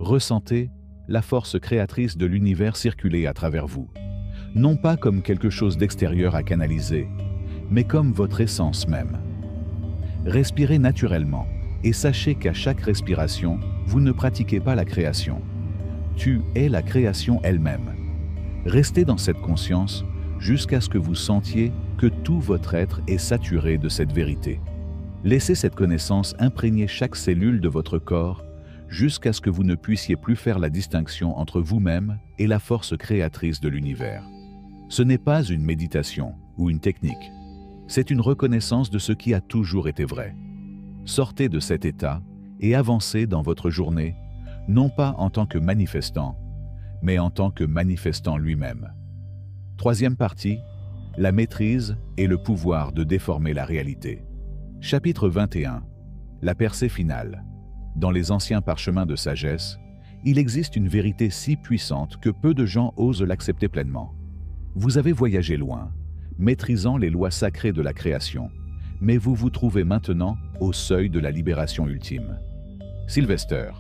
Ressentez la force créatrice de l'univers circuler à travers vous, non pas comme quelque chose d'extérieur à canaliser, mais comme votre essence même. Respirez naturellement et sachez qu'à chaque respiration, vous ne pratiquez pas la création. Tu es la création elle-même. Restez dans cette conscience jusqu'à ce que vous sentiez que tout votre être est saturé de cette vérité. Laissez cette connaissance imprégner chaque cellule de votre corps jusqu'à ce que vous ne puissiez plus faire la distinction entre vous-même et la force créatrice de l'univers. Ce n'est pas une méditation ou une technique. C'est une reconnaissance de ce qui a toujours été vrai. Sortez de cet état et avancez dans votre journée, non pas en tant que manifestant, mais en tant que manifestant lui-même. Troisième partie, la maîtrise et le pouvoir de déformer la réalité. Chapitre 21. La percée finale. Dans les anciens parchemins de sagesse, il existe une vérité si puissante que peu de gens osent l'accepter pleinement. Vous avez voyagé loin, maîtrisant les lois sacrées de la création, mais vous vous trouvez maintenant au seuil de la libération ultime. Sylvester,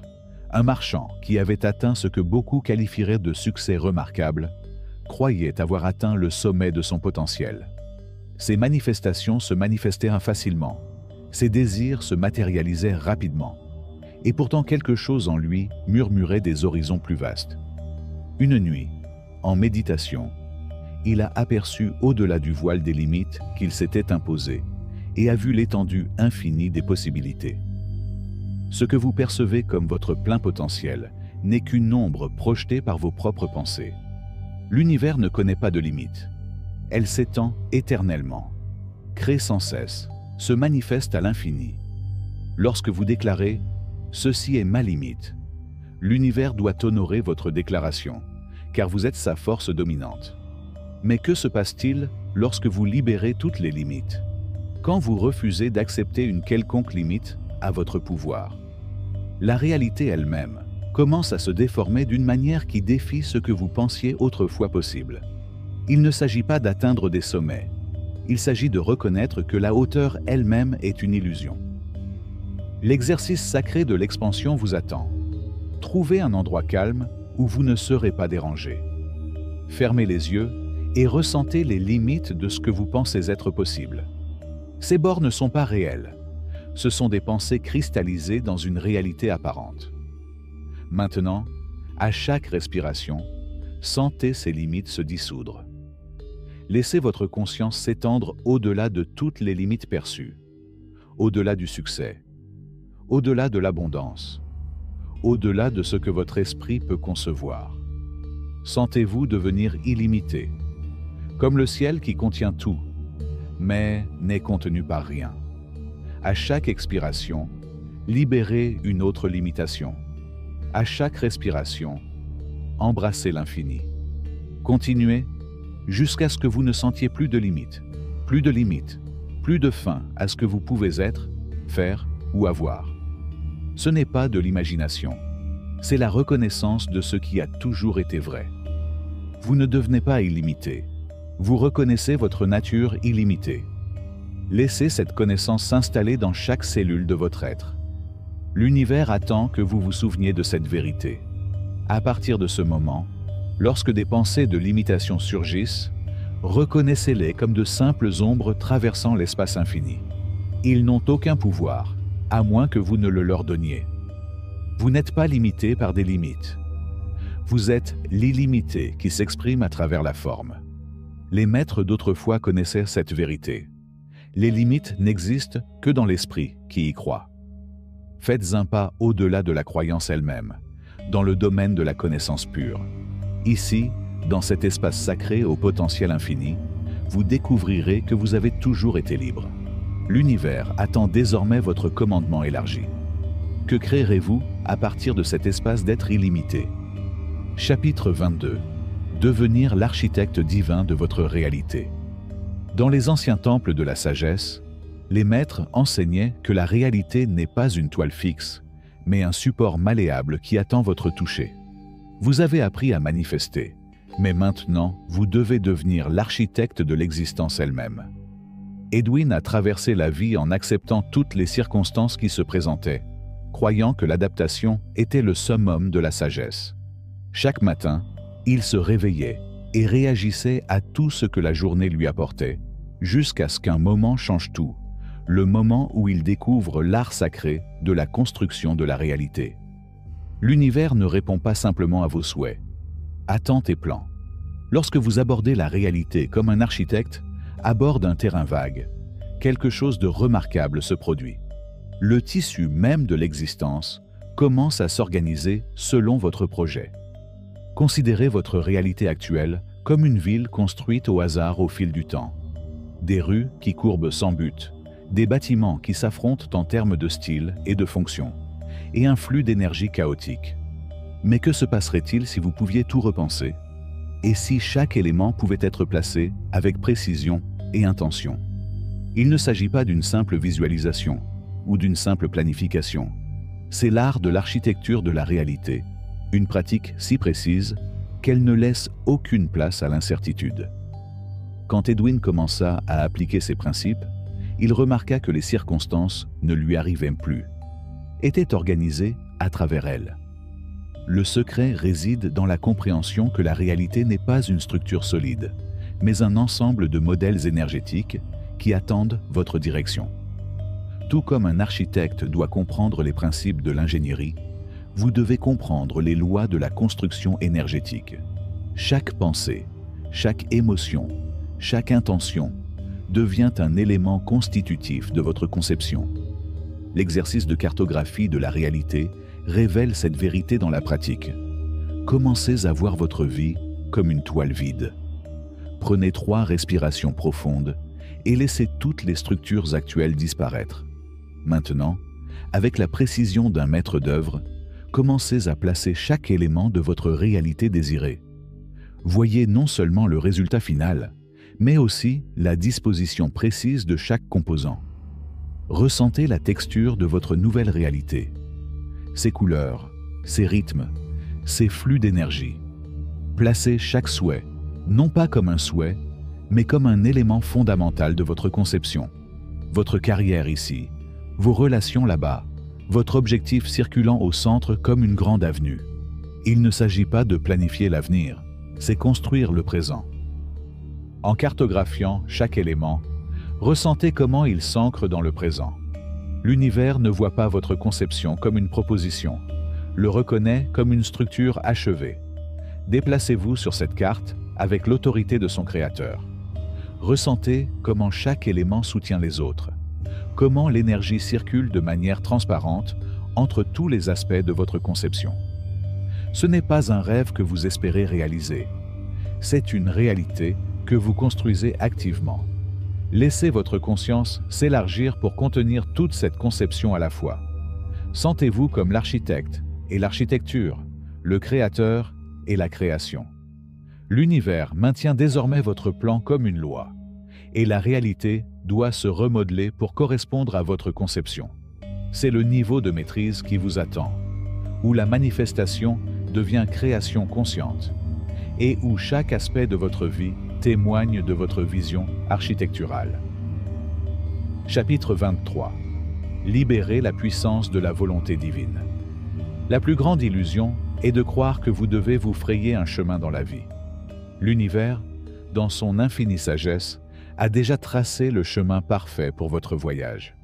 un marchand qui avait atteint ce que beaucoup qualifieraient de succès remarquable, croyait avoir atteint le sommet de son potentiel. Ses manifestations se manifestaient facilement, ses désirs se matérialisaient rapidement, et pourtant quelque chose en lui murmurait des horizons plus vastes. Une nuit, en méditation, il a aperçu au-delà du voile des limites qu'il s'était imposées et a vu l'étendue infinie des possibilités. Ce que vous percevez comme votre plein potentiel n'est qu'une ombre projetée par vos propres pensées. L'univers ne connaît pas de limites. Elle s'étend éternellement, crée sans cesse, se manifeste à l'infini. Lorsque vous déclarez « Ceci est ma limite », l'univers doit honorer votre déclaration, car vous êtes sa force dominante. Mais que se passe-t-il lorsque vous libérez toutes les limites? Quand vous refusez d'accepter une quelconque limite à votre pouvoir? La réalité elle-même commence à se déformer d'une manière qui défie ce que vous pensiez autrefois possible. Il ne s'agit pas d'atteindre des sommets. Il s'agit de reconnaître que la hauteur elle-même est une illusion. L'exercice sacré de l'expansion vous attend. Trouvez un endroit calme où vous ne serez pas dérangé. Fermez les yeux et ressentez les limites de ce que vous pensez être possible. Ces bords ne sont pas réels. Ce sont des pensées cristallisées dans une réalité apparente. Maintenant, à chaque respiration, sentez ces limites se dissoudre. Laissez votre conscience s'étendre au-delà de toutes les limites perçues, au-delà du succès, au-delà de l'abondance, au-delà de ce que votre esprit peut concevoir. Sentez-vous devenir illimité, comme le ciel qui contient tout, mais n'est contenu par rien. À chaque expiration, libérez une autre limitation. À chaque respiration, embrassez l'infini. Continuez jusqu'à ce que vous ne sentiez plus de limites, plus de fin à ce que vous pouvez être, faire ou avoir. Ce n'est pas de l'imagination, c'est la reconnaissance de ce qui a toujours été vrai. Vous ne devenez pas illimité, vous reconnaissez votre nature illimitée. Laissez cette connaissance s'installer dans chaque cellule de votre être. L'univers attend que vous vous souveniez de cette vérité. À partir de ce moment, lorsque des pensées de limitation surgissent, reconnaissez-les comme de simples ombres traversant l'espace infini. Ils n'ont aucun pouvoir, à moins que vous ne le leur donniez. Vous n'êtes pas limité par des limites. Vous êtes l'illimité qui s'exprime à travers la forme. Les maîtres d'autrefois connaissaient cette vérité. Les limites n'existent que dans l'esprit qui y croit. Faites un pas au-delà de la croyance elle-même, dans le domaine de la connaissance pure. Ici, dans cet espace sacré au potentiel infini, vous découvrirez que vous avez toujours été libre. L'univers attend désormais votre commandement élargi. Que créerez-vous à partir de cet espace d'être illimité? Chapitre 22. Devenir l'architecte divin de votre réalité. Dans les anciens temples de la sagesse, les maîtres enseignaient que la réalité n'est pas une toile fixe, mais un support malléable qui attend votre toucher. Vous avez appris à manifester, mais maintenant, vous devez devenir l'architecte de l'existence elle-même. Edwin a traversé la vie en acceptant toutes les circonstances qui se présentaient. croyant que l'adaptation était le summum de la sagesse. Chaque matin, il se réveillait et réagissait à tout ce que la journée lui apportait, jusqu'à ce qu'un moment change tout, le moment où il découvre l'art sacré de la construction de la réalité. L'univers ne répond pas simplement à vos souhaits, attentes et plans. Lorsque vous abordez la réalité comme un architecte aborde un terrain vague, quelque chose de remarquable se produit. Le tissu même de l'existence commence à s'organiser selon votre projet. Considérez votre réalité actuelle comme une ville construite au hasard au fil du temps. Des rues qui courbent sans but, des bâtiments qui s'affrontent en termes de style et de fonction, et un flux d'énergie chaotique. Mais que se passerait-il si vous pouviez tout repenser? Et si chaque élément pouvait être placé avec précision et intention? Il ne s'agit pas d'une simple visualisation ou d'une simple planification. C'est l'art de l'architecture de la réalité, une pratique si précise qu'elle ne laisse aucune place à l'incertitude. Quand Edwin commença à appliquer ces principes, il remarqua que les circonstances ne lui arrivaient plus, étaient organisées à travers elles. Le secret réside dans la compréhension que la réalité n'est pas une structure solide, mais un ensemble de modèles énergétiques qui attendent votre direction. Tout comme un architecte doit comprendre les principes de l'ingénierie, vous devez comprendre les lois de la construction énergétique. Chaque pensée, chaque émotion, chaque intention devient un élément constitutif de votre conception. L'exercice de cartographie de la réalité révèle cette vérité dans la pratique. Commencez à voir votre vie comme une toile vide. Prenez 3 respirations profondes et laissez toutes les structures actuelles disparaître. Maintenant, avec la précision d'un maître d'œuvre, commencez à placer chaque élément de votre réalité désirée. Voyez non seulement le résultat final, mais aussi la disposition précise de chaque composant. Ressentez la texture de votre nouvelle réalité, ses couleurs, ses rythmes, ses flux d'énergie. Placez chaque souhait, non pas comme un souhait, mais comme un élément fondamental de votre conception. Votre carrière ici, vos relations là-bas, votre objectif circulant au centre comme une grande avenue. Il ne s'agit pas de planifier l'avenir, c'est construire le présent. En cartographiant chaque élément, ressentez comment il s'ancre dans le présent. L'univers ne voit pas votre conception comme une proposition, le reconnaît comme une structure achevée. Déplacez-vous sur cette carte avec l'autorité de son créateur. Ressentez comment chaque élément soutient les autres, comment l'énergie circule de manière transparente entre tous les aspects de votre conception. Ce n'est pas un rêve que vous espérez réaliser, c'est une réalité que vous construisez activement. Laissez votre conscience s'élargir pour contenir toute cette conception à la fois. Sentez-vous comme l'architecte et l'architecture, le créateur et la création. L'univers maintient désormais votre plan comme une loi, et la réalité doit se remodeler pour correspondre à votre conception. C'est le niveau de maîtrise qui vous attend, où la manifestation devient création consciente, et où chaque aspect de votre vie témoigne de votre vision architecturale. Chapitre 23. Libérez la puissance de la volonté divine. La plus grande illusion est de croire que vous devez vous frayer un chemin dans la vie. L'univers, dans son infinie sagesse, a déjà tracé le chemin parfait pour votre voyage.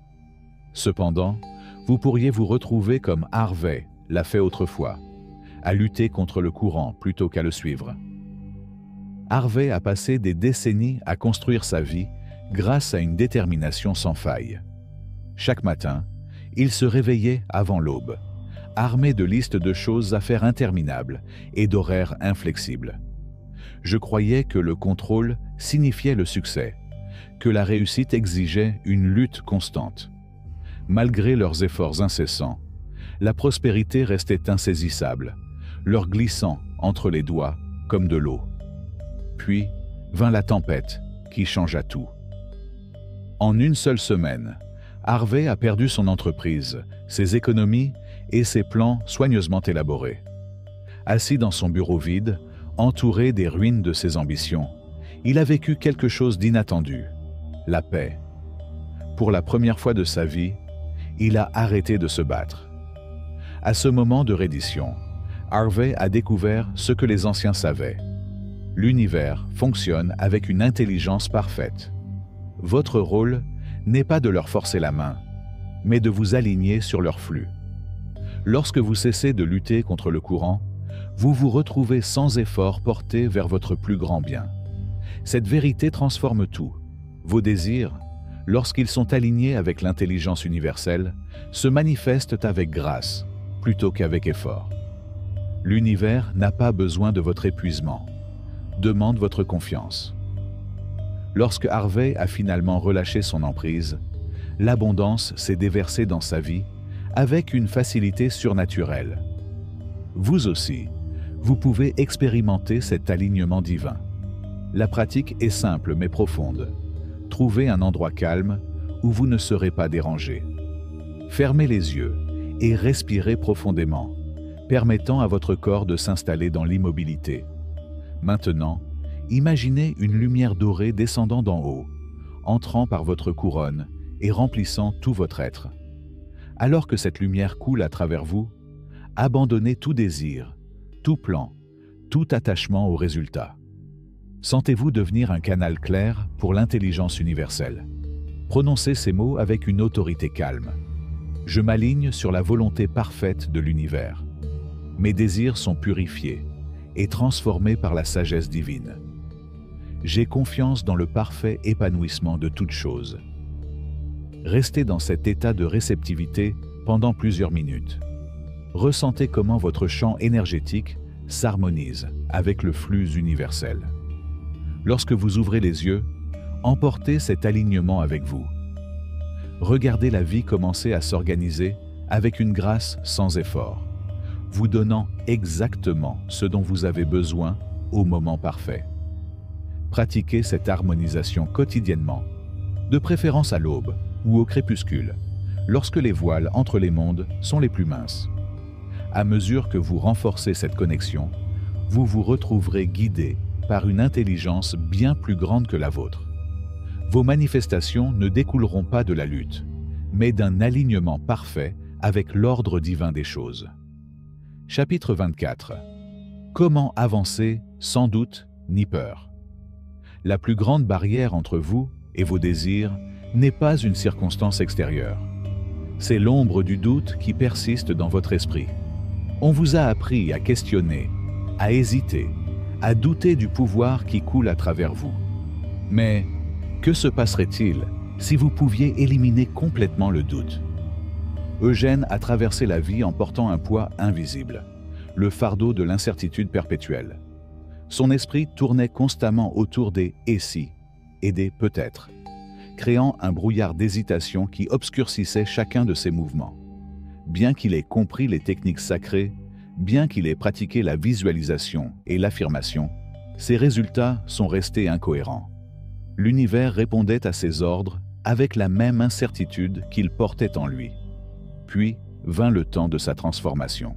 Cependant, vous pourriez vous retrouver comme Harvey l'a fait autrefois, à lutter contre le courant plutôt qu'à le suivre. Harvey a passé des décennies à construire sa vie grâce à une détermination sans faille. Chaque matin, il se réveillait avant l'aube, armé de listes de choses à faire interminables et d'horaires inflexibles. Je croyais que le contrôle signifiait le succès, que la réussite exigeait une lutte constante. Malgré leurs efforts incessants, la prospérité restait insaisissable, leur glissant entre les doigts comme de l'eau. Puis vint la tempête qui changea tout. En une seule semaine, Harvey a perdu son entreprise, ses économies et ses plans soigneusement élaborés. Assis dans son bureau vide, entouré des ruines de ses ambitions, il a vécu quelque chose d'inattendu, la paix. Pour la première fois de sa vie, il a arrêté de se battre. À ce moment de reddition, Harvey a découvert ce que les anciens savaient. L'univers fonctionne avec une intelligence parfaite. Votre rôle n'est pas de leur forcer la main, mais de vous aligner sur leur flux. Lorsque vous cessez de lutter contre le courant, vous vous retrouvez sans effort porté vers votre plus grand bien. Cette vérité transforme tout. Vos désirs, lorsqu'ils sont alignés avec l'intelligence universelle, se manifestent avec grâce, plutôt qu'avec effort. L'univers n'a pas besoin de votre épuisement, demande votre confiance. Lorsque Harvey a finalement relâché son emprise, l'abondance s'est déversée dans sa vie avec une facilité surnaturelle. Vous aussi, vous pouvez expérimenter cet alignement divin. La pratique est simple mais profonde. Trouvez un endroit calme où vous ne serez pas dérangé. Fermez les yeux et respirez profondément, permettant à votre corps de s'installer dans l'immobilité. Maintenant, imaginez une lumière dorée descendant d'en haut, entrant par votre couronne et remplissant tout votre être. Alors que cette lumière coule à travers vous, abandonnez tout désir, tout plan, tout attachement au résultat. Sentez-vous devenir un canal clair pour l'intelligence universelle. Prononcez ces mots avec une autorité calme. Je m'aligne sur la volonté parfaite de l'univers. Mes désirs sont purifiés et transformés par la sagesse divine. J'ai confiance dans le parfait épanouissement de toutes choses. Restez dans cet état de réceptivité pendant plusieurs minutes. Ressentez comment votre champ énergétique s'harmonise avec le flux universel. Lorsque vous ouvrez les yeux, emportez cet alignement avec vous. Regardez la vie commencer à s'organiser avec une grâce sans effort, vous donnant exactement ce dont vous avez besoin au moment parfait. Pratiquez cette harmonisation quotidiennement, de préférence à l'aube ou au crépuscule, lorsque les voiles entre les mondes sont les plus minces. À mesure que vous renforcez cette connexion, vous vous retrouverez guidé par une intelligence bien plus grande que la vôtre. Vos manifestations ne découleront pas de la lutte, mais d'un alignement parfait avec l'ordre divin des choses. Chapitre 24. Comment avancer sans doute ni peur? La plus grande barrière entre vous et vos désirs n'est pas une circonstance extérieure. C'est l'ombre du doute qui persiste dans votre esprit. On vous a appris à questionner, à hésiter, à douter du pouvoir qui coule à travers vous. Mais que se passerait-il si vous pouviez éliminer complètement le doute? Eugène a traversé la vie en portant un poids invisible, le fardeau de l'incertitude perpétuelle. Son esprit tournait constamment autour des « et si » et des « peut-être », créant un brouillard d'hésitation qui obscurcissait chacun de ses mouvements. Bien qu'il ait compris les techniques sacrées, bien qu'il ait pratiqué la visualisation et l'affirmation, ses résultats sont restés incohérents. L'univers répondait à ses ordres avec la même incertitude qu'il portait en lui. Puis vint le temps de sa transformation.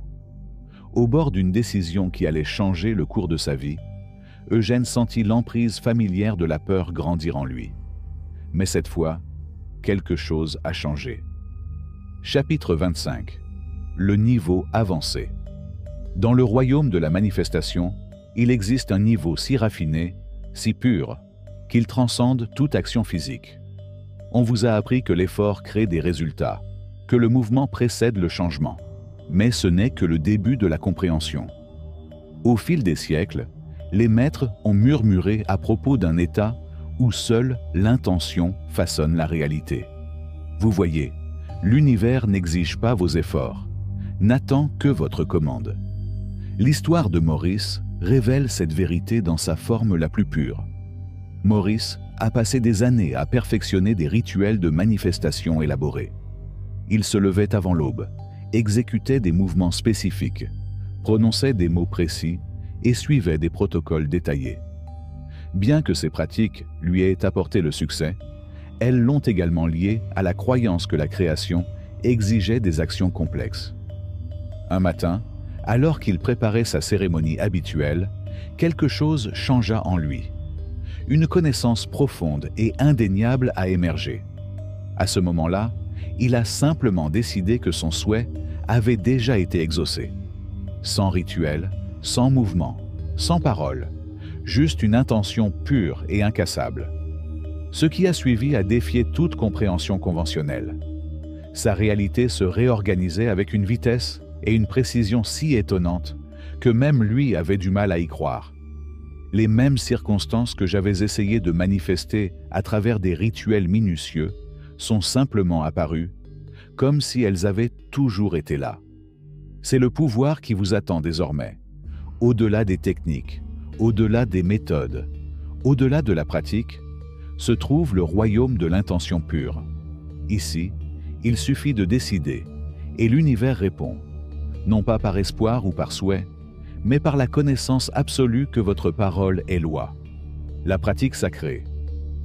Au bord d'une décision qui allait changer le cours de sa vie, Eugène sentit l'emprise familière de la peur grandir en lui. Mais cette fois, quelque chose a changé. Chapitre 25. Le niveau avancé. Dans le royaume de la manifestation, il existe un niveau si raffiné, si pur, qu'il transcende toute action physique. On vous a appris que l'effort crée des résultats, que le mouvement précède le changement. Mais ce n'est que le début de la compréhension. Au fil des siècles, les maîtres ont murmuré à propos d'un état où seule l'intention façonne la réalité. Vous voyez, l'univers n'exige pas vos efforts, n'attend que votre commande. L'histoire de Maurice révèle cette vérité dans sa forme la plus pure. Maurice a passé des années à perfectionner des rituels de manifestation élaborés. Il se levait avant l'aube, exécutait des mouvements spécifiques, prononçait des mots précis et suivait des protocoles détaillés. Bien que ces pratiques lui aient apporté le succès, elles l'ont également lié à la croyance que la création exigeait des actions complexes. Un matin, alors qu'il préparait sa cérémonie habituelle, quelque chose changea en lui. Une connaissance profonde et indéniable a émergé. À ce moment-là, il a simplement décidé que son souhait avait déjà été exaucée. Sans rituel, sans mouvement, sans parole, juste une intention pure et incassable. Ce qui a suivi a défié toute compréhension conventionnelle. Sa réalité se réorganisait avec une vitesse et une précision si étonnantes que même lui avait du mal à y croire. Les mêmes circonstances que j'avais essayé de manifester à travers des rituels minutieux sont simplement apparues, comme si elles avaient toujours été là. C'est le pouvoir qui vous attend désormais, au-delà des techniques, au-delà des méthodes, au-delà de la pratique, se trouve le royaume de l'intention pure. Ici, il suffit de décider, et l'univers répond, non pas par espoir ou par souhait, mais par la connaissance absolue que votre parole est loi. La pratique sacrée.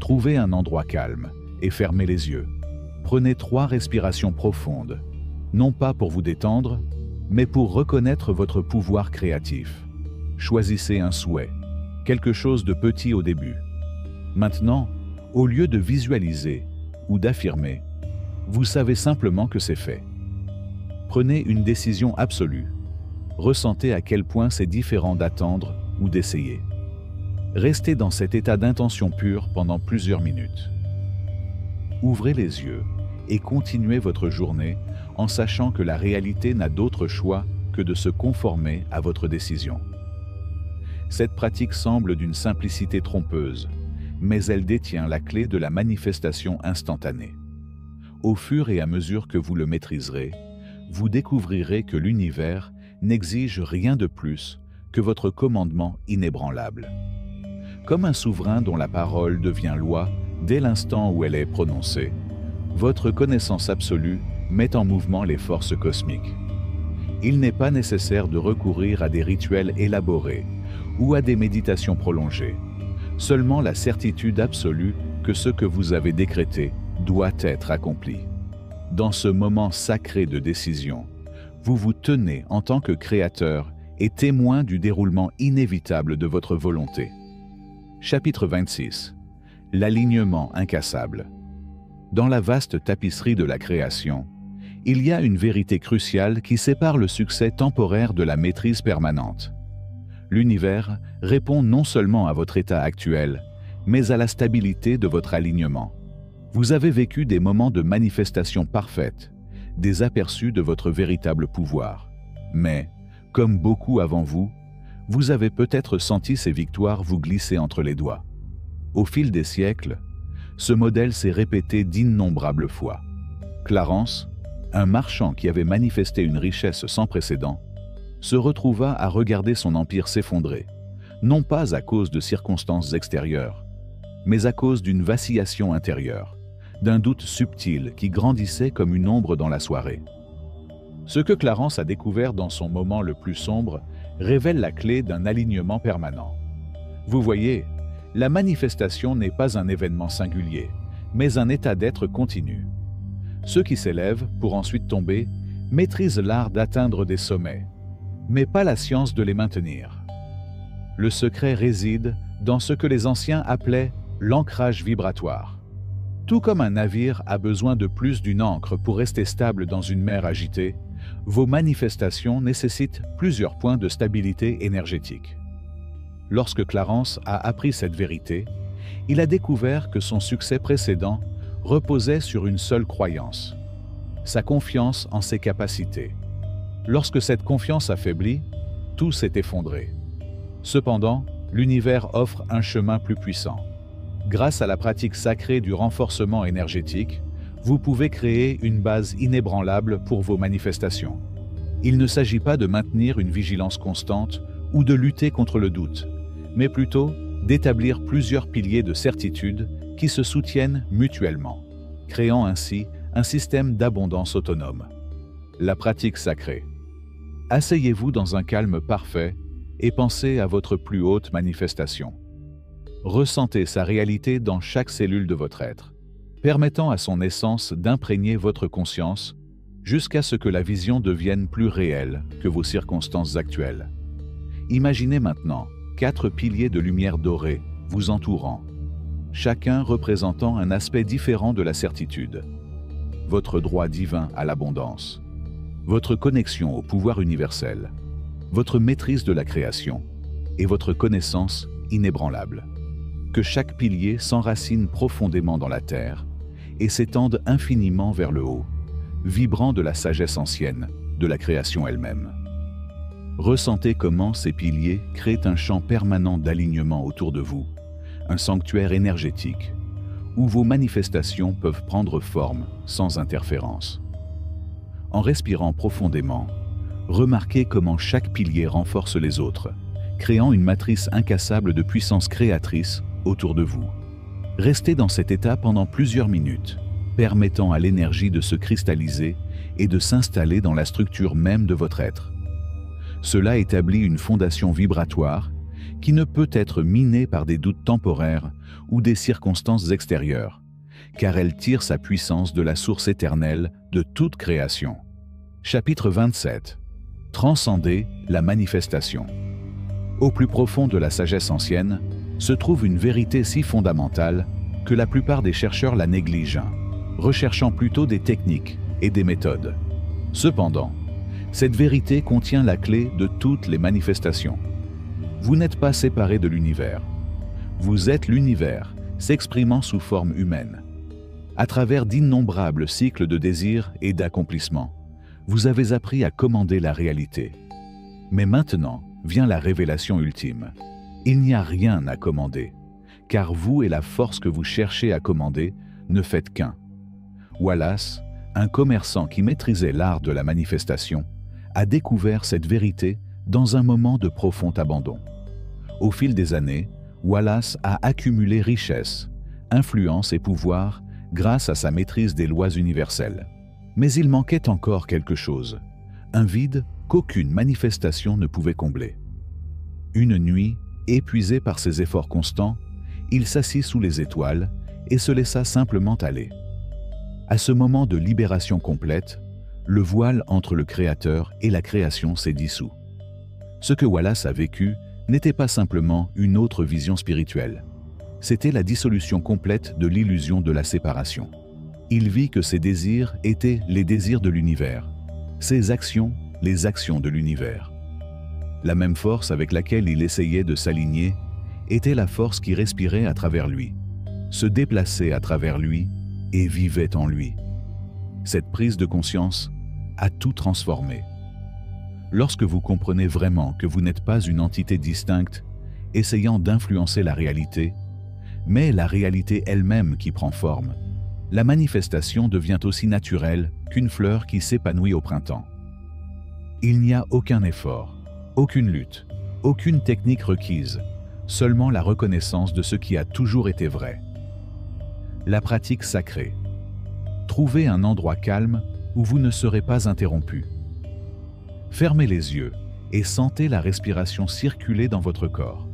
Trouvez un endroit calme et fermez les yeux. Prenez 3 respirations profondes, non pas pour vous détendre, mais pour reconnaître votre pouvoir créatif. Choisissez un souhait, quelque chose de petit au début. Maintenant, au lieu de visualiser ou d'affirmer, vous savez simplement que c'est fait. Prenez une décision absolue. Ressentez à quel point c'est différent d'attendre ou d'essayer. Restez dans cet état d'intention pure pendant plusieurs minutes. Ouvrez les yeux et continuez votre journée en sachant que la réalité n'a d'autre choix que de se conformer à votre décision. Cette pratique semble d'une simplicité trompeuse, mais elle détient la clé de la manifestation instantanée. Au fur et à mesure que vous le maîtriserez, vous découvrirez que l'univers n'exige rien de plus que votre commandement inébranlable. Comme un souverain dont la parole devient loi dès l'instant où elle est prononcée, votre connaissance absolue met en mouvement les forces cosmiques. Il n'est pas nécessaire de recourir à des rituels élaborés ou à des méditations prolongées. Seulement la certitude absolue que ce que vous avez décrété doit être accompli. Dans ce moment sacré de décision, vous vous tenez en tant que créateur et témoin du déroulement inévitable de votre volonté. Chapitre 26. L'alignement incassable. Dans la vaste tapisserie de la création, il y a une vérité cruciale qui sépare le succès temporaire de la maîtrise permanente. L'univers répond non seulement à votre état actuel, mais à la stabilité de votre alignement. Vous avez vécu des moments de manifestation parfaite, des aperçus de votre véritable pouvoir. Mais, comme beaucoup avant vous, vous avez peut-être senti ces victoires vous glisser entre les doigts. Au fil des siècles, ce modèle s'est répété d'innombrables fois. Clarence, un marchand qui avait manifesté une richesse sans précédent, se retrouva à regarder son empire s'effondrer, non pas à cause de circonstances extérieures, mais à cause d'une vacillation intérieure, d'un doute subtil qui grandissait comme une ombre dans la soirée. Ce que Clarence a découvert dans son moment le plus sombre révèle la clé d'un alignement permanent. Vous voyez, la manifestation n'est pas un événement singulier, mais un état d'être continu. Ceux qui s'élèvent, pour ensuite tomber, maîtrisent l'art d'atteindre des sommets, mais pas la science de les maintenir. Le secret réside dans ce que les anciens appelaient l'ancrage vibratoire. Tout comme un navire a besoin de plus d'une ancre pour rester stable dans une mer agitée, vos manifestations nécessitent plusieurs points de stabilité énergétique. Lorsque Clarence a appris cette vérité, il a découvert que son succès précédent reposait sur une seule croyance, sa confiance en ses capacités. Lorsque cette confiance affaiblit, tout s'est effondré. Cependant, l'univers offre un chemin plus puissant. Grâce à la pratique sacrée du renforcement énergétique, vous pouvez créer une base inébranlable pour vos manifestations. Il ne s'agit pas de maintenir une vigilance constante ou de lutter contre le doute, mais plutôt d'établir plusieurs piliers de certitude qui se soutiennent mutuellement, créant ainsi un système d'abondance autonome. La pratique sacrée. Asseyez-vous dans un calme parfait et pensez à votre plus haute manifestation. Ressentez sa réalité dans chaque cellule de votre être, permettant à son essence d'imprégner votre conscience jusqu'à ce que la vision devienne plus réelle que vos circonstances actuelles. Imaginez maintenant 4 piliers de lumière dorée vous entourant, chacun représentant un aspect différent de la certitude. Votre droit divin à l'abondance, votre connexion au pouvoir universel, votre maîtrise de la création et votre connaissance inébranlable. Que chaque pilier s'enracine profondément dans la terre et s'étende infiniment vers le haut, vibrant de la sagesse ancienne, de la création elle-même. Ressentez comment ces piliers créent un champ permanent d'alignement autour de vous, un sanctuaire énergétique, où vos manifestations peuvent prendre forme sans interférence. En respirant profondément, remarquez comment chaque pilier renforce les autres, créant une matrice incassable de puissance créatrice autour de vous. Restez dans cet état pendant plusieurs minutes, permettant à l'énergie de se cristalliser et de s'installer dans la structure même de votre être. Cela établit une fondation vibratoire qui ne peut être minée par des doutes temporaires ou des circonstances extérieures, car elle tire sa puissance de la source éternelle de toute création. Chapitre 27. Transcender la manifestation. Au plus profond de la sagesse ancienne se trouve une vérité si fondamentale que la plupart des chercheurs la négligent, recherchant plutôt des techniques et des méthodes. Cependant, cette vérité contient la clé de toutes les manifestations. Vous n'êtes pas séparé de l'univers. Vous êtes l'univers, s'exprimant sous forme humaine. À travers d'innombrables cycles de désirs et d'accomplissements, vous avez appris à commander la réalité. Mais maintenant vient la révélation ultime. Il n'y a rien à commander, car vous et la force que vous cherchez à commander ne faites qu'un. Wallace, un commerçant qui maîtrisait l'art de la manifestation, a découvert cette vérité dans un moment de profond abandon. Au fil des années, Wallace a accumulé richesse, influence et pouvoir grâce à sa maîtrise des lois universelles. Mais il manquait encore quelque chose, un vide qu'aucune manifestation ne pouvait combler. Une nuit, épuisé par ses efforts constants, il s'assit sous les étoiles et se laissa simplement aller. À ce moment de libération complète, le voile entre le Créateur et la création s'est dissous. Ce que Wallace a vécu n'était pas simplement une autre vision spirituelle. C'était la dissolution complète de l'illusion de la séparation. Il vit que ses désirs étaient les désirs de l'univers, ses actions, les actions de l'univers. La même force avec laquelle il essayait de s'aligner était la force qui respirait à travers lui, se déplaçait à travers lui et vivait en lui. Cette prise de conscience a tout transformé. Lorsque vous comprenez vraiment que vous n'êtes pas une entité distincte, essayant d'influencer la réalité, mais la réalité elle-même qui prend forme, la manifestation devient aussi naturelle qu'une fleur qui s'épanouit au printemps. Il n'y a aucun effort, aucune lutte, aucune technique requise, seulement la reconnaissance de ce qui a toujours été vrai. La pratique sacrée. Trouvez un endroit calme où vous ne serez pas interrompu. Fermez les yeux et sentez la respiration circuler dans votre corps.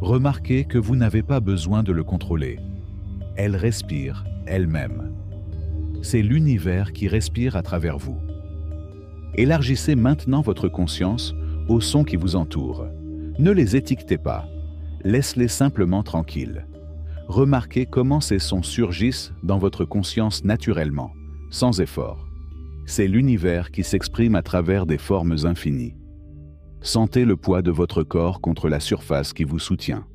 Remarquez que vous n'avez pas besoin de le contrôler. Elle respire elle-même. C'est l'univers qui respire à travers vous. Élargissez maintenant votre conscience aux sons qui vous entourent. Ne les étiquetez pas. Laisse-les simplement tranquilles. Remarquez comment ces sons surgissent dans votre conscience naturellement, sans effort. C'est l'univers qui s'exprime à travers des formes infinies. Sentez le poids de votre corps contre la surface qui vous soutient.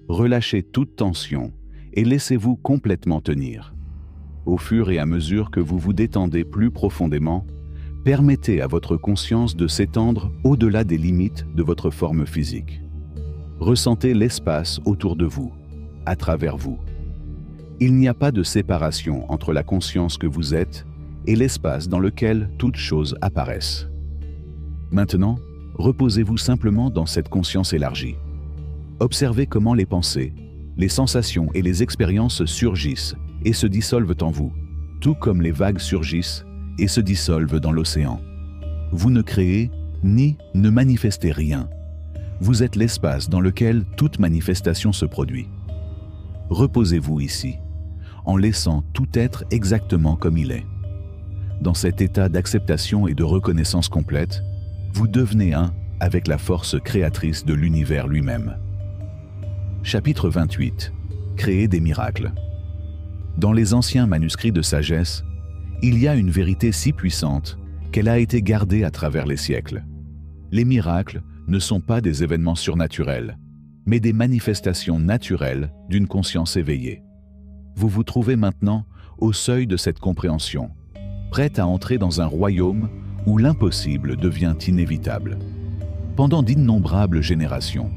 Relâchez toute tension et laissez-vous complètement tenir. Au fur et à mesure que vous vous détendez plus profondément, permettez à votre conscience de s'étendre au-delà des limites de votre forme physique. Ressentez l'espace autour de vous, à travers vous. Il n'y a pas de séparation entre la conscience que vous êtes et l'espace dans lequel toutes choses apparaissent. Maintenant, reposez-vous simplement dans cette conscience élargie. Observez comment les pensées, les sensations et les expériences surgissent et se dissolvent en vous, tout comme les vagues surgissent et se dissolvent dans l'océan. Vous ne créez ni ne manifestez rien. Vous êtes l'espace dans lequel toute manifestation se produit. Reposez-vous ici, en laissant tout être exactement comme il est. Dans cet état d'acceptation et de reconnaissance complète, vous devenez un avec la force créatrice de l'univers lui-même. Chapitre 28. Créer des miracles. Dans les anciens manuscrits de sagesse, il y a une vérité si puissante qu'elle a été gardée à travers les siècles. Les miracles ne sont pas des événements surnaturels, mais des manifestations naturelles d'une conscience éveillée. Vous vous trouvez maintenant au seuil de cette compréhension, prête à entrer dans un royaume où l'impossible devient inévitable. Pendant d'innombrables générations,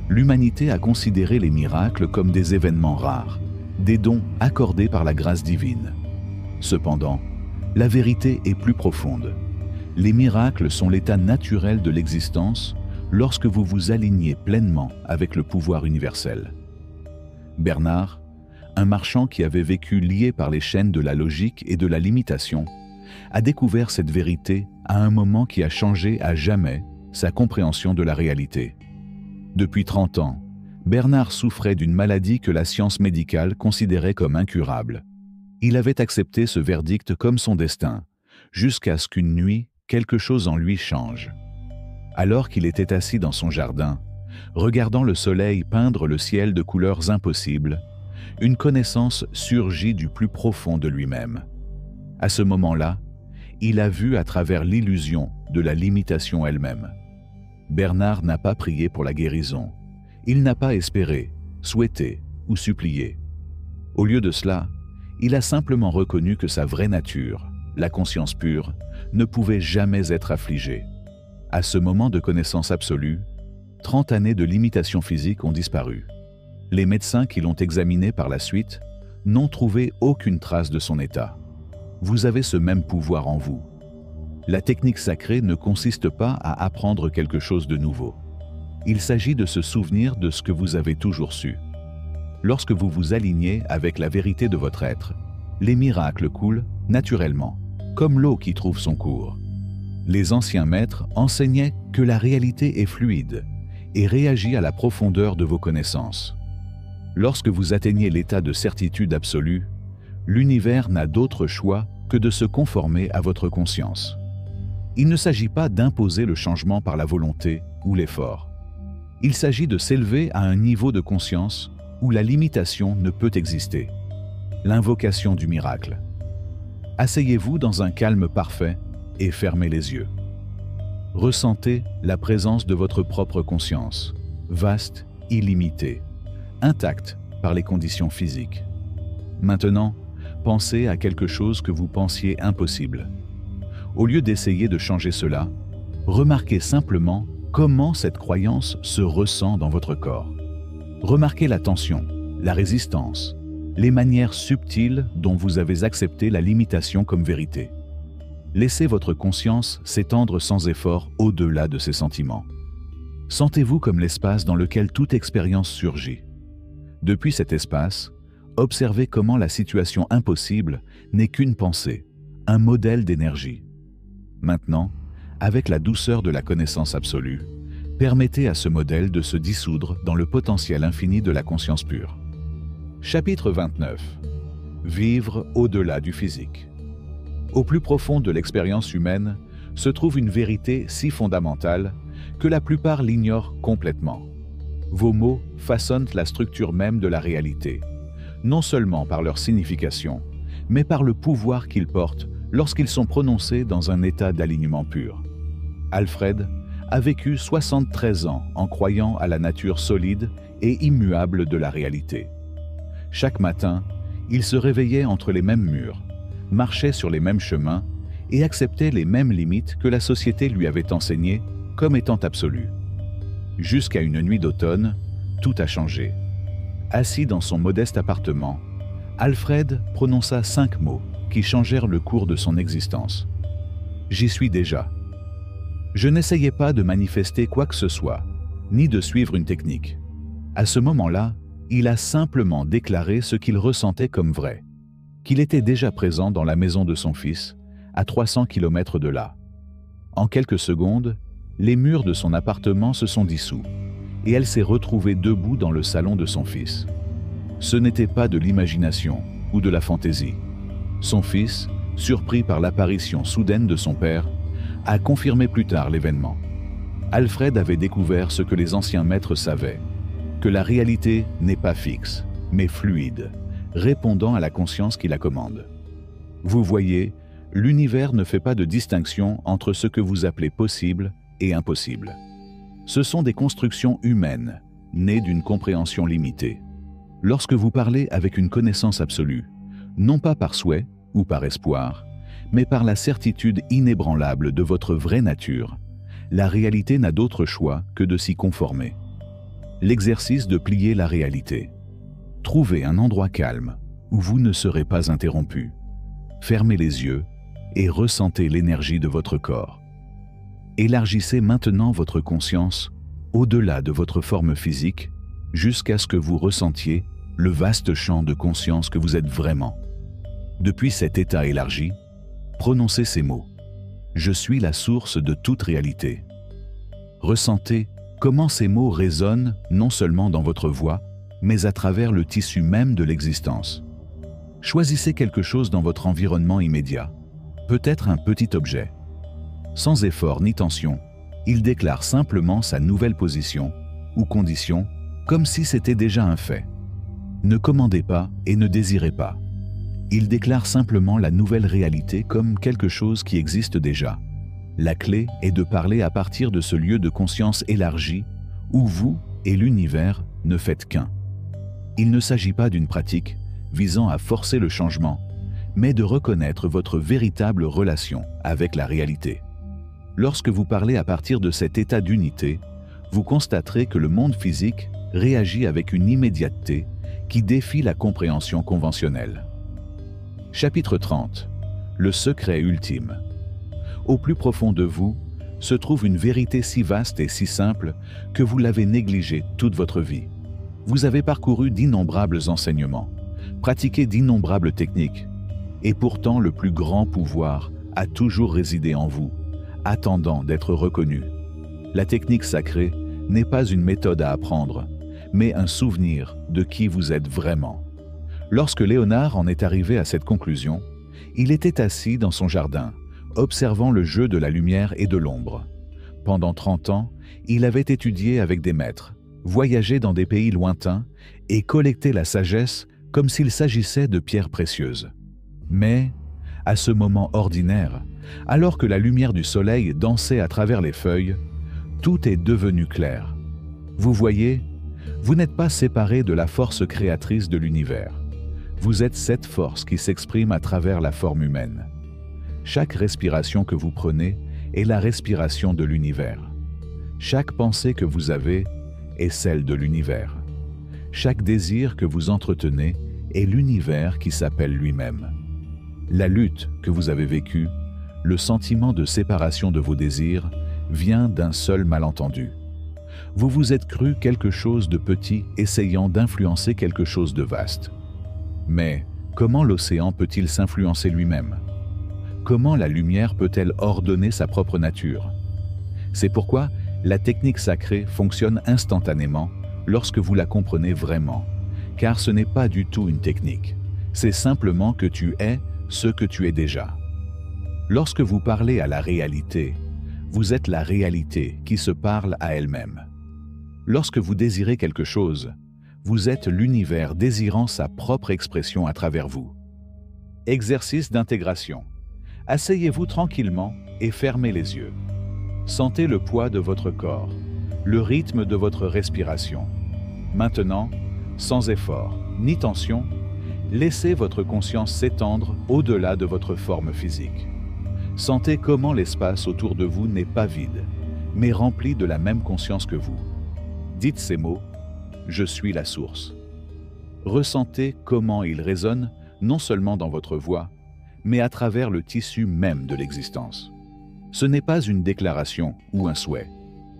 l'humanité a considéré les miracles comme des événements rares, des dons accordés par la grâce divine. Cependant, la vérité est plus profonde. Les miracles sont l'état naturel de l'existence lorsque vous vous alignez pleinement avec le pouvoir universel. Bernard, un marchand qui avait vécu lié par les chaînes de la logique et de la limitation, a découvert cette vérité à un moment qui a changé à jamais sa compréhension de la réalité. Depuis 30 ans, Bernard souffrait d'une maladie que la science médicale considérait comme incurable. Il avait accepté ce verdict comme son destin, jusqu'à ce qu'une nuit, quelque chose en lui change. Alors qu'il était assis dans son jardin, regardant le soleil peindre le ciel de couleurs impossibles, une connaissance surgit du plus profond de lui-même. À ce moment-là, il a vu à travers l'illusion de la limitation elle-même. Bernard n'a pas prié pour la guérison. Il n'a pas espéré, souhaité ou supplié. Au lieu de cela, il a simplement reconnu que sa vraie nature, la conscience pure, ne pouvait jamais être affligée. À ce moment de connaissance absolue, 30 années de limitation physique ont disparu. Les médecins qui l'ont examiné par la suite n'ont trouvé aucune trace de son état. Vous avez ce même pouvoir en vous. La technique sacrée ne consiste pas à apprendre quelque chose de nouveau. Il s'agit de se souvenir de ce que vous avez toujours su. Lorsque vous vous alignez avec la vérité de votre être, les miracles coulent naturellement, comme l'eau qui trouve son cours. Les anciens maîtres enseignaient que la réalité est fluide et réagit à la profondeur de vos connaissances. Lorsque vous atteignez l'état de certitude absolue, l'univers n'a d'autre choix que de se conformer à votre conscience. Il ne s'agit pas d'imposer le changement par la volonté ou l'effort. Il s'agit de s'élever à un niveau de conscience où la limitation ne peut exister. L'invocation du miracle. Asseyez-vous dans un calme parfait et fermez les yeux. Ressentez la présence de votre propre conscience, vaste, illimitée, intacte par les conditions physiques. Maintenant, pensez à quelque chose que vous pensiez impossible. Au lieu d'essayer de changer cela, remarquez simplement comment cette croyance se ressent dans votre corps. Remarquez la tension, la résistance, les manières subtiles dont vous avez accepté la limitation comme vérité. Laissez votre conscience s'étendre sans effort au-delà de ces sentiments. Sentez-vous comme l'espace dans lequel toute expérience surgit. Depuis cet espace, observez comment la situation impossible n'est qu'une pensée, un modèle d'énergie. Maintenant, avec la douceur de la connaissance absolue, permettez à ce modèle de se dissoudre dans le potentiel infini de la conscience pure. Chapitre 29. Vivre au-delà du physique. Au plus profond de l'expérience humaine se trouve une vérité si fondamentale que la plupart l'ignorent complètement. Vos mots façonnent la structure même de la réalité, non seulement par leur signification, mais par le pouvoir qu'ils portent lorsqu'ils sont prononcés dans un état d'alignement pur. Alfred a vécu 73 ans en croyant à la nature solide et immuable de la réalité. Chaque matin, il se réveillait entre les mêmes murs, marchait sur les mêmes chemins et acceptait les mêmes limites que la société lui avait enseignées comme étant absolues. Jusqu'à une nuit d'automne, tout a changé. Assis dans son modeste appartement, Alfred prononça 5 mots qui changèrent le cours de son existence. « J'y suis déjà ». Je n'essayais pas de manifester quoi que ce soit, ni de suivre une technique. À ce moment-là, il a simplement déclaré ce qu'il ressentait comme vrai, qu'il était déjà présent dans la maison de son fils, à 300 km de là. En quelques secondes, les murs de son appartement se sont dissous, et elle s'est retrouvée debout dans le salon de son fils. Ce n'était pas de l'imagination ou de la fantaisie. Son fils, surpris par l'apparition soudaine de son père, a confirmé plus tard l'événement. Alfred avait découvert ce que les anciens maîtres savaient, que la réalité n'est pas fixe, mais fluide, répondant à la conscience qui la commande. Vous voyez, L'univers ne fait pas de distinction entre ce que vous appelez possible et impossible. Ce sont des constructions humaines, nées d'une compréhension limitée. Lorsque vous parlez avec une connaissance absolue, non pas par souhait ou par espoir, mais par la certitude inébranlable de votre vraie nature, la réalité n'a d'autre choix que de s'y conformer. L'exercice de plier la réalité. Trouvez un endroit calme où vous ne serez pas interrompu. Fermez les yeux et ressentez l'énergie de votre corps. Élargissez maintenant votre conscience au-delà de votre forme physique jusqu'à ce que vous ressentiez le vaste champ de conscience que vous êtes vraiment. Depuis cet état élargi, prononcez ces mots. Je suis la source de toute réalité. Ressentez comment ces mots résonnent non seulement dans votre voix, mais à travers le tissu même de l'existence. Choisissez quelque chose dans votre environnement immédiat, peut-être un petit objet. Sans effort ni tension, il déclare simplement sa nouvelle position ou condition, comme si c'était déjà un fait. Ne commandez pas et ne désirez pas. Il déclare simplement la nouvelle réalité comme quelque chose qui existe déjà. La clé est de parler à partir de ce lieu de conscience élargi où vous et l'univers ne faites qu'un. Il ne s'agit pas d'une pratique visant à forcer le changement, mais de reconnaître votre véritable relation avec la réalité. Lorsque vous parlez à partir de cet état d'unité, vous constaterez que le monde physique réagit avec une immédiateté qui défie la compréhension conventionnelle. Chapitre 30. Le secret ultime. Au plus profond de vous se trouve une vérité si vaste et si simple que vous l'avez négligée toute votre vie. Vous avez parcouru d'innombrables enseignements, pratiqué d'innombrables techniques, et pourtant le plus grand pouvoir a toujours résidé en vous, attendant d'être reconnu. La technique sacrée n'est pas une méthode à apprendre, mais un souvenir de qui vous êtes vraiment. Lorsque Léonard en est arrivé à cette conclusion, il était assis dans son jardin, observant le jeu de la lumière et de l'ombre. Pendant 30 ans, il avait étudié avec des maîtres, voyagé dans des pays lointains et collecté la sagesse comme s'il s'agissait de pierres précieuses. Mais, à ce moment ordinaire, alors que la lumière du soleil dansait à travers les feuilles, tout est devenu clair. Vous voyez, vous n'êtes pas séparé de la force créatrice de l'univers. Vous êtes cette force qui s'exprime à travers la forme humaine. Chaque respiration que vous prenez est la respiration de l'univers. Chaque pensée que vous avez est celle de l'univers. Chaque désir que vous entretenez est l'univers qui s'appelle lui-même. La lutte que vous avez vécue, le sentiment de séparation de vos désirs, vient d'un seul malentendu. Vous vous êtes cru quelque chose de petit essayant d'influencer quelque chose de vaste. Mais comment l'océan peut-il s'influencer lui-même? Comment la lumière peut-elle ordonner sa propre nature? C'est pourquoi la technique sacrée fonctionne instantanément lorsque vous la comprenez vraiment, car ce n'est pas du tout une technique, c'est simplement que tu es ce que tu es déjà. Lorsque vous parlez à la réalité, vous êtes la réalité qui se parle à elle-même. Lorsque vous désirez quelque chose, vous êtes l'univers désirant sa propre expression à travers vous. Exercice d'intégration. Asseyez-vous tranquillement et fermez les yeux. Sentez le poids de votre corps, le rythme de votre respiration. Maintenant, sans effort ni tension, laissez votre conscience s'étendre au-delà de votre forme physique. Sentez comment l'espace autour de vous n'est pas vide, mais rempli de la même conscience que vous. Dites ces mots. Je suis la source. Ressentez comment il résonne non seulement dans votre voix, mais à travers le tissu même de l'existence. Ce n'est pas une déclaration ou un souhait,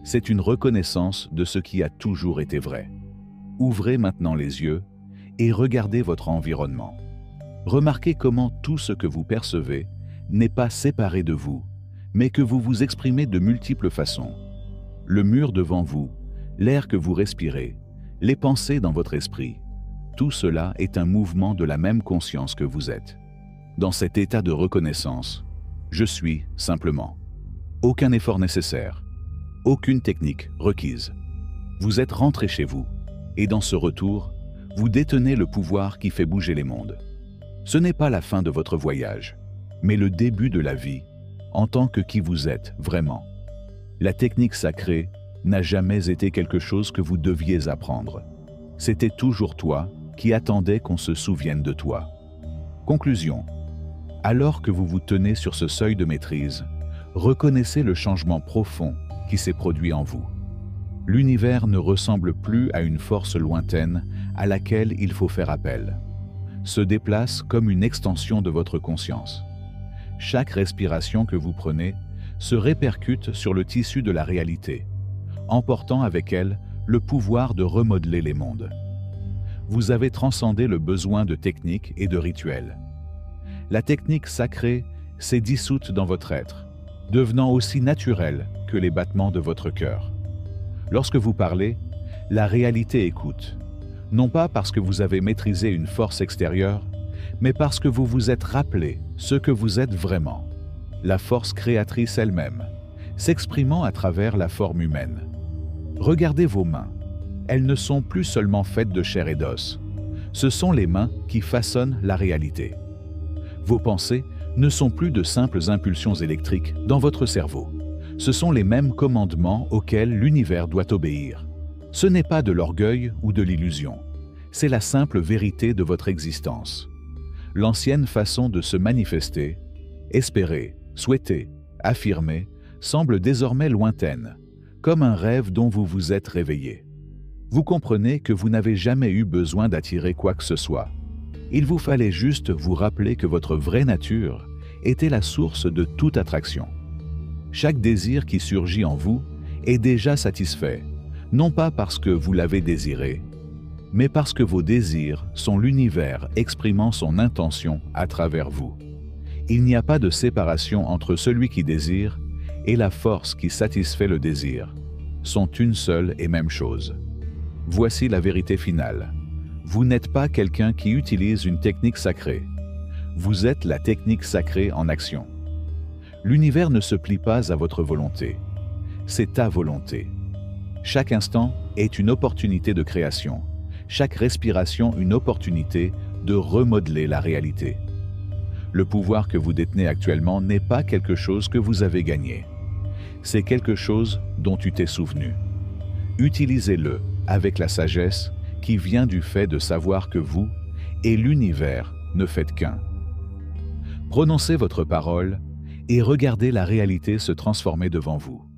c'est une reconnaissance de ce qui a toujours été vrai. Ouvrez maintenant les yeux et regardez votre environnement. Remarquez comment tout ce que vous percevez n'est pas séparé de vous, mais que vous vous exprimez de multiples façons. Le mur devant vous, l'air que vous respirez, les pensées dans votre esprit, tout cela est un mouvement de la même conscience que vous êtes. Dans cet état de reconnaissance, je suis simplement. Aucun effort nécessaire, aucune technique requise. Vous êtes rentré chez vous, et dans ce retour, vous détenez le pouvoir qui fait bouger les mondes. Ce n'est pas la fin de votre voyage. mais le début de la vie, en tant que qui vous êtes vraiment. La technique sacrée n'a jamais été quelque chose que vous deviez apprendre. C'était toujours toi qui attendais qu'on se souvienne de toi. Conclusion. Alors que vous vous tenez sur ce seuil de maîtrise, reconnaissez le changement profond qui s'est produit en vous. L'univers ne ressemble plus à une force lointaine à laquelle il faut faire appel. Se déplace comme une extension de votre conscience. Chaque respiration que vous prenez se répercute sur le tissu de la réalité, emportant avec elle le pouvoir de remodeler les mondes. Vous avez transcendé le besoin de techniques et de rituels. La technique sacrée s'est dissoute dans votre être, devenant aussi naturelle que les battements de votre cœur. Lorsque vous parlez, la réalité écoute, non pas parce que vous avez maîtrisé une force extérieure, mais parce que vous vous êtes rappelé ce que vous êtes vraiment, la force créatrice elle-même, s'exprimant à travers la forme humaine. Regardez vos mains, elles ne sont plus seulement faites de chair et d'os, ce sont les mains qui façonnent la réalité. Vos pensées ne sont plus de simples impulsions électriques dans votre cerveau. Ce sont les mêmes commandements auxquels l'univers doit obéir. Ce n'est pas de l'orgueil ou de l'illusion, c'est la simple vérité de votre existence. L'ancienne façon de se manifester, espérer, souhaiter, affirmer, semble désormais lointaine, comme un rêve dont vous vous êtes réveillé. Vous comprenez que vous n'avez jamais eu besoin d'attirer quoi que ce soit. Il vous fallait juste vous rappeler que votre vraie nature était la source de toute attraction. Chaque désir qui surgit en vous est déjà satisfait, non pas parce que vous l'avez désiré, mais parce que vos désirs sont l'univers exprimant son intention à travers vous. Il n'y a pas de séparation entre celui qui désire et la force qui satisfait le désir. Sont une seule et même chose. Voici la vérité finale. Vous n'êtes pas quelqu'un qui utilise une technique sacrée. Vous êtes la technique sacrée en action. L'univers ne se plie pas à votre volonté. C'est ta volonté. Chaque instant est une opportunité de création. Chaque respiration une opportunité de remodeler la réalité. Le pouvoir que vous détenez actuellement n'est pas quelque chose que vous avez gagné. C'est quelque chose dont tu t'es souvenu. Utilisez-le avec la sagesse qui vient du fait de savoir que vous et l'univers ne faites qu'un. Prononcez votre parole et regardez la réalité se transformer devant vous.